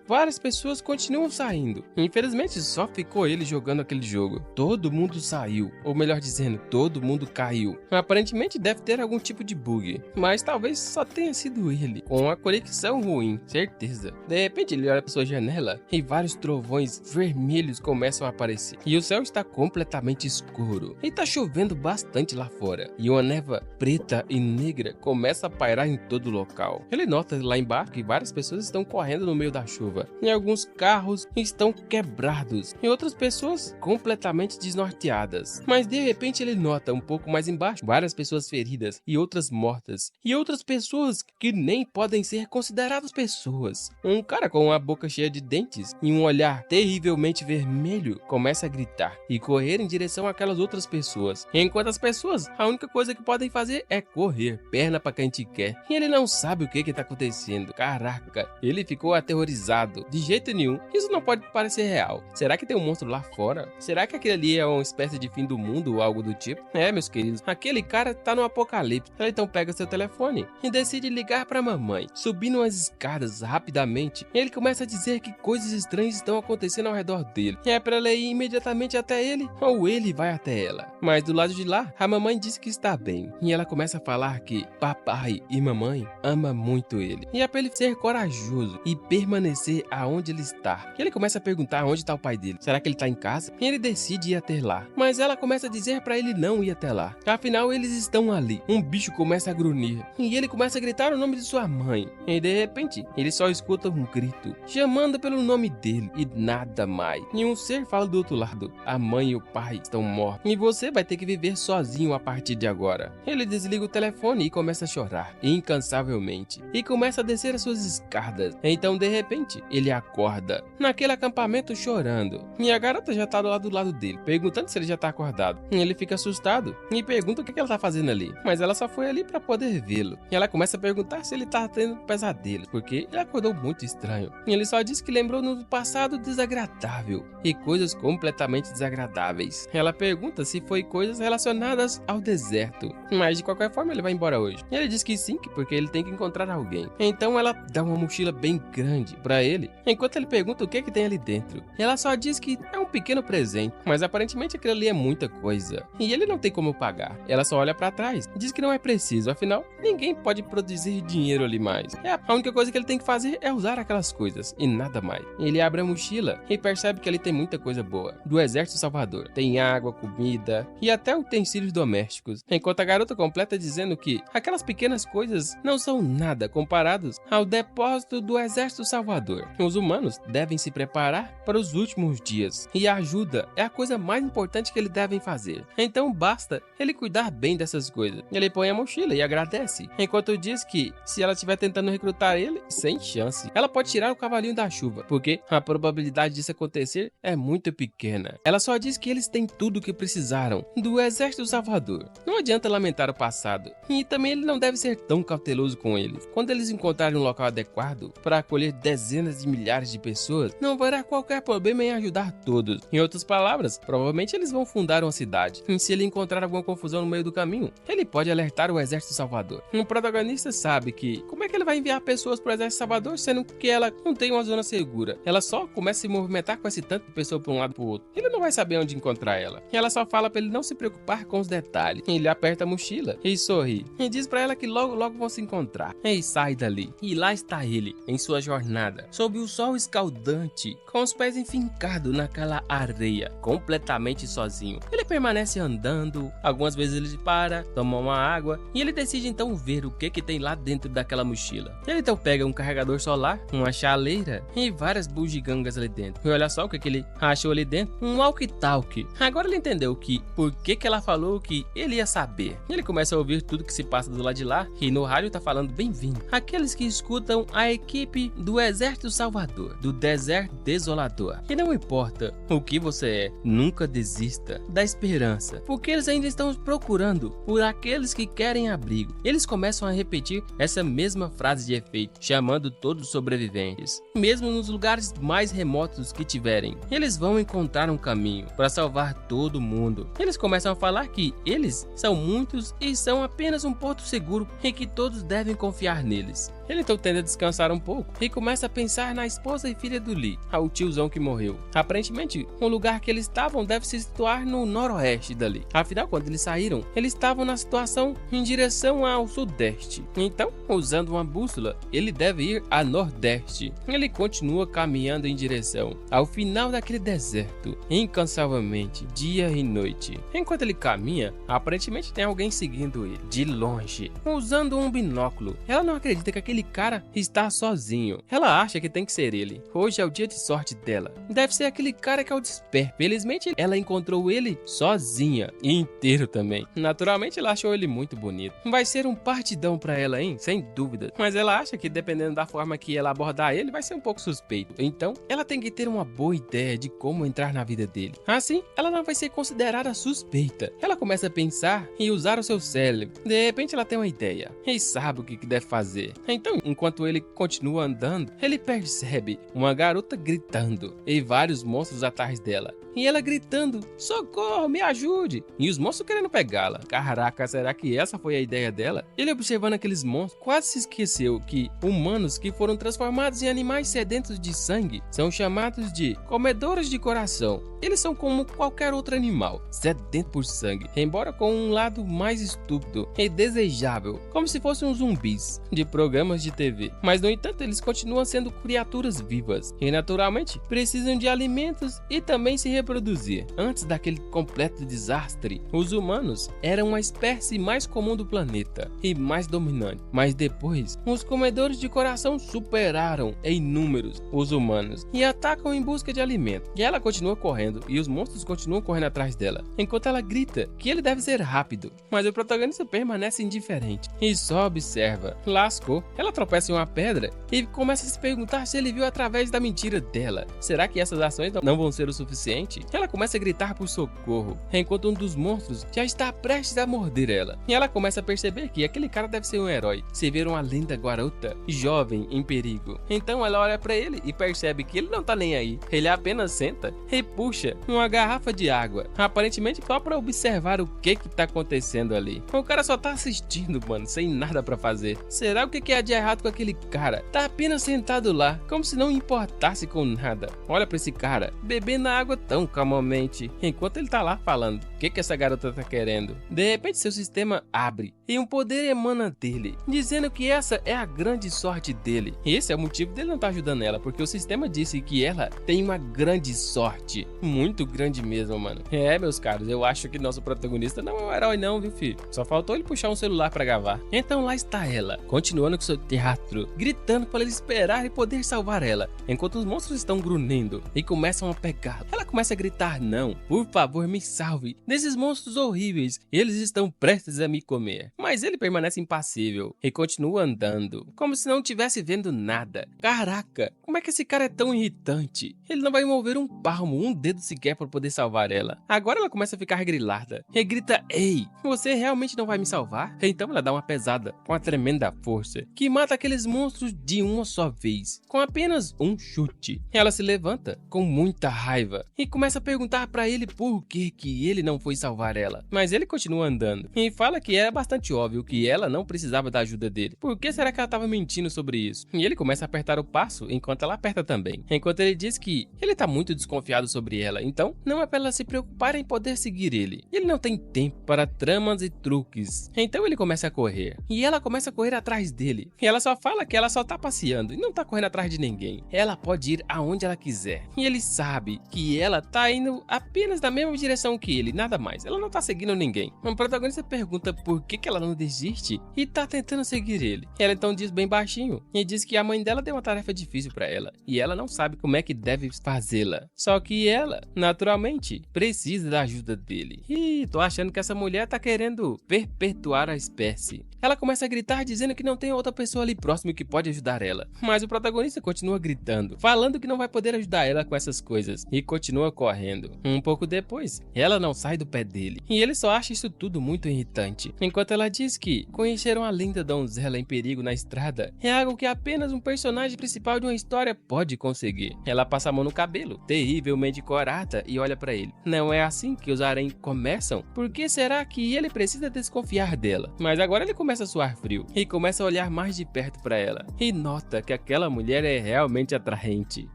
Speaker 1: Várias pessoas continuam saindo. Infelizmente, só ficou ele jogando aquele jogo. Todo mundo saiu. Ou melhor dizendo, todo mundo caiu. Aparentemente deve ter algum tipo de bug. Mas talvez só tenha sido ele. Com a conexão ruim, certeza. De repente ele olha para sua janela e vários trovões vermelhos começam a aparecer. E o céu está completamente escuro. E tá chovendo bastante lá fora. E uma névoa preta e negra começa a pairar em todo o local. Ele nota lá embaixo que várias pessoas estão correndo no meio da chuva. E alguns carros estão quebrados. E outras pessoas completamente desnorteadas. Mas de repente ele nota um pouco mais embaixo várias pessoas feridas e outras mortas. E outras pessoas que nem podem ser consideradas pessoas. Um cara com uma boca cheia de dentes e um olhar terrivelmente vermelho começa a gritar e correr em direção àquelas outras pessoas. Enquanto as pessoas, a única coisa que podem fazer é correr, perna pra quem te quer. E ele não sabe o que tá acontecendo. Caraca, ele ficou aterrorizado. De jeito nenhum, isso não pode parecer real. Será que tem um monstro lá fora? Será que aquele ali é uma espécie de fim do mundo ou algo do tipo? É, meus queridos, aquele cara tá no apocalipse. Então pega seu telefone e decide ligar pra mamãe. Subindo as escadas rapidamente, ele começa a dizer que coisas estranhas estão acontecendo ao redor dele. É pra ela ir imediatamente até ele ou ele vai até ela. Mas do lado de lá, a mamãe diz que está bem. E ela começa a falar que papai e mamãe ama muito ele. E é pra ele ser corajoso e permanecer aonde ele está. E ele começa a perguntar onde está o pai dele. Será que ele está em casa? E ele decide ir até lá. Mas ela começa a dizer para ele não ir até lá. Afinal, eles estão ali. Um bicho começa a grunhir. E ele começa a gritar o nome de sua mãe. E de repente, ele só escuta um grito, chamando pelo nome dele. E nada mais. E um ser fala do outro lado. A mãe e o pai estão mortos. E você vai ter que viver sozinho a partir de agora. Ele desliga o telefone e começa a chorar, incansavelmente. E começa a descer as suas escadas. Então, de repente, ele acorda naquele acampamento chorando. E a garota já tá do lado dele, perguntando se ele já tá acordado. E ele fica assustado e pergunta o que ela tá fazendo ali. Mas ela só foi ali pra poder vê-lo. E ela começa a perguntar se ele tá tendo pesadelos, porque ele acordou muito estranho. E ele só disse que lembrou no passado desagradável e coisas completamente desagradáveis. Ela pergunta se foi coisas relacionadas ao deserto. Mas de qualquer forma ele vai embora hoje. E ele diz que sim, porque ele tem que encontrar alguém. Então ela dá uma mochila bem grande pra ele, enquanto ele pergunta o que tem ali dentro. Ela só diz que é um pequeno presente, mas aparentemente aquilo ali é muita coisa e ele não tem como pagar. Ela só olha pra trás e diz que não é preciso, afinal ninguém pode produzir dinheiro ali mais. A única coisa que ele tem que fazer é usar aquelas coisas e nada mais. Ele abre a mochila e percebe que ali tem muita coisa boa do Exército Salvador. Tem água, comida e até utensílios domésticos, enquanto a garota completa dizendo que aquelas pequenas coisas não são nada comparados ao depósito do Exército Salvador. Os humanos humanos devem se preparar para os últimos dias, e a ajuda é a coisa mais importante que eles devem fazer. Então basta ele cuidar bem dessas coisas. Ele põe a mochila e agradece, enquanto diz que se ela estiver tentando recrutar ele, sem chance. Ela pode tirar o cavalinho da chuva, porque a probabilidade disso acontecer é muito pequena. Ela só diz que eles têm tudo o que precisaram do Exército Salvador. Não adianta lamentar o passado, e também ele não deve ser tão cauteloso com eles. Quando eles encontrarem um local adequado para acolher dezenas de milhares de pessoas, não haverá qualquer problema em ajudar todos. Em outras palavras, provavelmente eles vão fundar uma cidade. E se ele encontrar alguma confusão no meio do caminho, ele pode alertar o Exército Salvador. O protagonista sabe que como é que ele vai enviar pessoas para o Exército Salvador, sendo que ela não tem uma zona segura. Ela só começa a se movimentar com esse tanto de pessoa para um lado e para o outro. Ele não vai saber onde encontrar ela. E ela só fala para ele não se preocupar com os detalhes. Ele aperta a mochila e sorri. E diz para ela que logo vão se encontrar. E sai dali. E lá está ele, em sua jornada, sob o sol escaldante, com os pés enfincados naquela areia, completamente sozinho. Ele permanece andando, algumas vezes ele para, toma uma água, e ele decide então ver o que tem lá dentro daquela mochila. Ele então pega um carregador solar, uma chaleira e várias bugigangas ali dentro. E olha só o que ele achou ali dentro, um walkie-talkie. Agora ele entendeu por que ela falou que ele ia saber. Ele começa a ouvir tudo que se passa do lado de lá, e no rádio tá falando bem-vindo. Aqueles que escutam a equipe do Exército Salvador, do Deserto Desolador. E não importa o que você é, nunca desista da esperança, porque eles ainda estão procurando por aqueles que querem abrigo. Eles começam a repetir essa mesma frase de efeito, chamando todos os sobreviventes, mesmo nos lugares mais remotos que tiverem. Eles vão encontrar um caminho para salvar todo mundo. Eles começam a falar que eles são muitos e são apenas um porto seguro e que todos devem confiar neles. Ele então tenta descansar um pouco e começa a pensar na esposa e filha do Lee, o tiozão que morreu. Aparentemente, o lugar que eles estavam deve se situar no noroeste dali. Afinal, quando eles saíram, eles estavam na situação em direção ao sudeste. Então, usando uma bússola, ele deve ir a nordeste. Ele continua caminhando em direção ao final daquele deserto, incansavelmente, dia e noite. Enquanto ele caminha, aparentemente tem alguém seguindo ele, de longe, usando um binóculo. Ela não acredita que aquele cara está sozinho. Ela acha que tem que ser ele. Hoje é o dia de sorte dela. Deve ser aquele cara que é o desperto. Felizmente, ela encontrou ele sozinha e inteiro também. Naturalmente, ela achou ele muito bonito. Vai ser um partidão pra ela, hein? Sem dúvida. Mas ela acha que dependendo da forma que ela abordar ele, vai ser um pouco suspeito. Então, ela tem que ter uma boa ideia de como entrar na vida dele. Assim, ela não vai ser considerada suspeita. Ela começa a pensar e usar o seu cérebro. De repente, ela tem uma ideia e sabe o que deve fazer. Então, enquanto ele continua andando, ele percebe uma garota gritando e vários monstros atrás dela. E ela gritando, socorro, me ajude! E os monstros querendo pegá-la. Caraca, será que essa foi a ideia dela? Ele observando aqueles monstros, quase se esqueceu que humanos que foram transformados em animais sedentos de sangue são chamados de comedores de coração. Eles são como qualquer outro animal, sedento por sangue, embora com um lado mais estúpido e desejável, como se fossem uns zumbis de programas de TV. Mas no entanto, eles continuam sendo criaturas vivas e naturalmente precisam de alimentos e também se reproduzir. Antes daquele completo desastre, os humanos eram a espécie mais comum do planeta e mais dominante. Mas depois, os comedores de coração superaram em números os humanos e atacam em busca de alimento. E ela continua correndo e os monstros continuam correndo atrás dela, enquanto ela grita que ele deve ser rápido. Mas o protagonista permanece indiferente e só observa. Lascou. Ela tropeça em uma pedra e começa a se perguntar se ele viu através da mentira dela. Será que essas ações não vão ser o suficiente? Ela começa a gritar por socorro, enquanto um dos monstros já está prestes a morder ela. E ela começa a perceber que aquele cara deve ser um herói, se ver uma linda garota jovem em perigo. Então ela olha para ele e percebe que ele não tá nem aí. Ele apenas senta e puxa uma garrafa de água, aparentemente só para observar o que tá acontecendo ali. O cara só tá assistindo, mano, sem nada para fazer. Será o que há de errado com aquele cara? Tá apenas sentado lá, como se não importasse com nada. Olha para esse cara, bebendo a água tão tão calmamente, enquanto ele tá lá falando o que essa garota tá querendo. De repente seu sistema abre e um poder emana dele, dizendo que essa é a grande sorte dele. E esse é o motivo dele não estar ajudando ela, porque o sistema disse que ela tem uma grande sorte, muito grande mesmo, mano. Meus caros, eu acho que nosso protagonista não é um herói não, viu, filho? Só faltou ele puxar um celular pra gravar. Então lá está ela, continuando com seu teatro, gritando para ele esperar e poder salvar ela, enquanto os monstros estão grunhindo e começam a pegar. Ela começa a gritar: não, por favor, me salve desses monstros horríveis, eles estão prestes a me comer. Mas ele permanece impassível e continua andando, como se não estivesse vendo nada. Caraca, como é que esse cara é tão irritante? Ele não vai mover um palmo, um dedo sequer para poder salvar ela. Agora ela começa a ficar grilada e grita: ei, você realmente não vai me salvar? Então ela dá uma pesada com uma tremenda força que mata aqueles monstros de uma só vez, com apenas um chute. Ela se levanta com muita raiva e começa a perguntar para ele por que ele não foi salvar ela. Mas ele continua andando e fala que era bastante óbvio que ela não precisava da ajuda dele. Por que será que ela estava mentindo sobre isso? E ele começa a apertar o passo enquanto ela aperta também. Enquanto ele diz que ele tá muito desconfiado sobre ela, então não é para ela se preocupar em poder seguir ele. Ele não tem tempo para tramas e truques. Então ele começa a correr e ela começa a correr atrás dele. E ela só fala que ela só tá passeando e não tá correndo atrás de ninguém. Ela pode ir aonde ela quiser. E ele sabe que ela tá indo apenas na mesma direção que ele, nada mais. Ela não tá seguindo ninguém. O protagonista pergunta por que ela não desiste e tá tentando seguir ele. Ela então diz bem baixinho e diz que a mãe dela deu uma tarefa difícil pra ela e ela não sabe como é que deve fazê-la. Só que ela, naturalmente, precisa da ajuda dele. E tô achando que essa mulher tá querendo perpetuar a espécie. Ela começa a gritar dizendo que não tem outra pessoa ali próximo que pode ajudar ela. Mas o protagonista continua gritando, falando que não vai poder ajudar ela com essas coisas e continua correndo. Um pouco depois, ela não sai do pé dele e ele só acha isso tudo muito irritante. Enquanto ela diz que conheceram a linda donzela em perigo na estrada é algo que apenas um personagem principal de uma história pode conseguir. Ela passa a mão no cabelo, terrivelmente corada, e olha pra ele. Não é assim que os harém começam? Por que será que ele precisa desconfiar dela? Mas agora ele começa a suar frio e começa a olhar mais de perto pra ela e nota que aquela mulher é realmente atraente.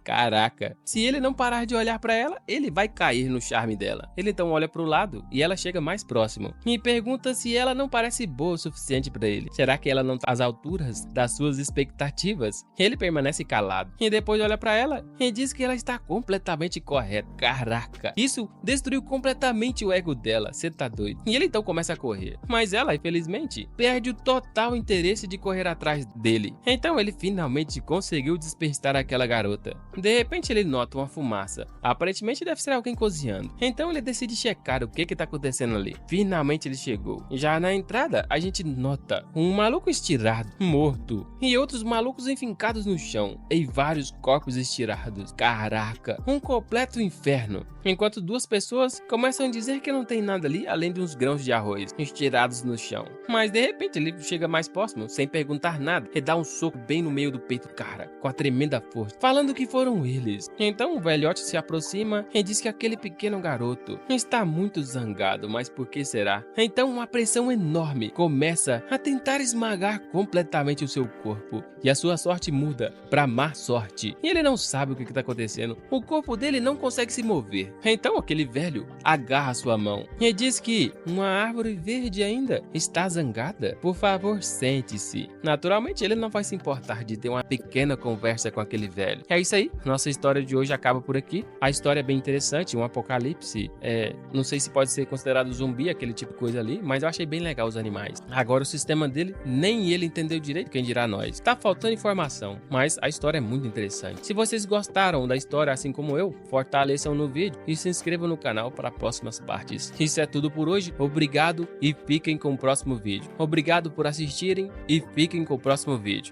Speaker 1: Caraca, se ele não parar de olhar pra ela, ele vai cair no charme dela. Ele então olha pro lado e ela chega mais próximo e pergunta se ela não parece boa o suficiente pra ele. Será que ela não tá às alturas das suas expectativas? Ele permanece calado e depois olha pra ela e diz que ela está completamente correta. Caraca, isso destruiu completamente o ego dela, cê tá doido. E ele então começa a correr, mas ela, infelizmente, perde o total interesse de correr atrás dele. Então ele finalmente conseguiu despistar aquela garota. De repente ele nota uma fumaça, aparentemente deve ser alguém cozinhando. Então ele decide checar o que tá acontecendo ali. Finalmente ele chegou. Já na entrada a gente nota um maluco estirado, morto, e outros malucos enfincados no chão, e vários corpos estirados. Caraca, um completo inferno. Enquanto duas pessoas começam a dizer que não tem nada ali além de uns grãos de arroz estirados no chão. Mas de repente ele chega mais próximo, sem perguntar nada, e dá um soco bem no meio do peito do cara, com a tremenda força, falando que foram eles. Então o velhote se aproxima e diz que aquele pequeno garoto está muito zangado, mas por que será? Então uma pressão enorme começa a tentar esmagar completamente o seu corpo, e a sua sorte muda para má sorte. E ele não sabe o que está acontecendo, o corpo dele não consegue se mover. Então aquele velho agarra sua mão e diz que uma árvore verde ainda está zangada. Por favor, sente-se. Naturalmente ele não vai se importar de ter uma pequena conversa com aquele velho. É isso aí, nossa história de hoje acaba por aqui. A história é bem interessante, um apocalipse, não sei se pode ser considerado zumbi, aquele tipo de coisa ali, mas eu achei bem legal os animais. Agora o sistema dele, nem ele entendeu direito, quem dirá nós. Tá faltando informação, mas a história é muito interessante. Se vocês gostaram da história assim como eu, fortaleçam no vídeo e se inscrevam no canal para próximas partes. Isso é tudo por hoje, obrigado e fiquem com o próximo vídeo. Obrigado por assistirem e fiquem com o próximo vídeo.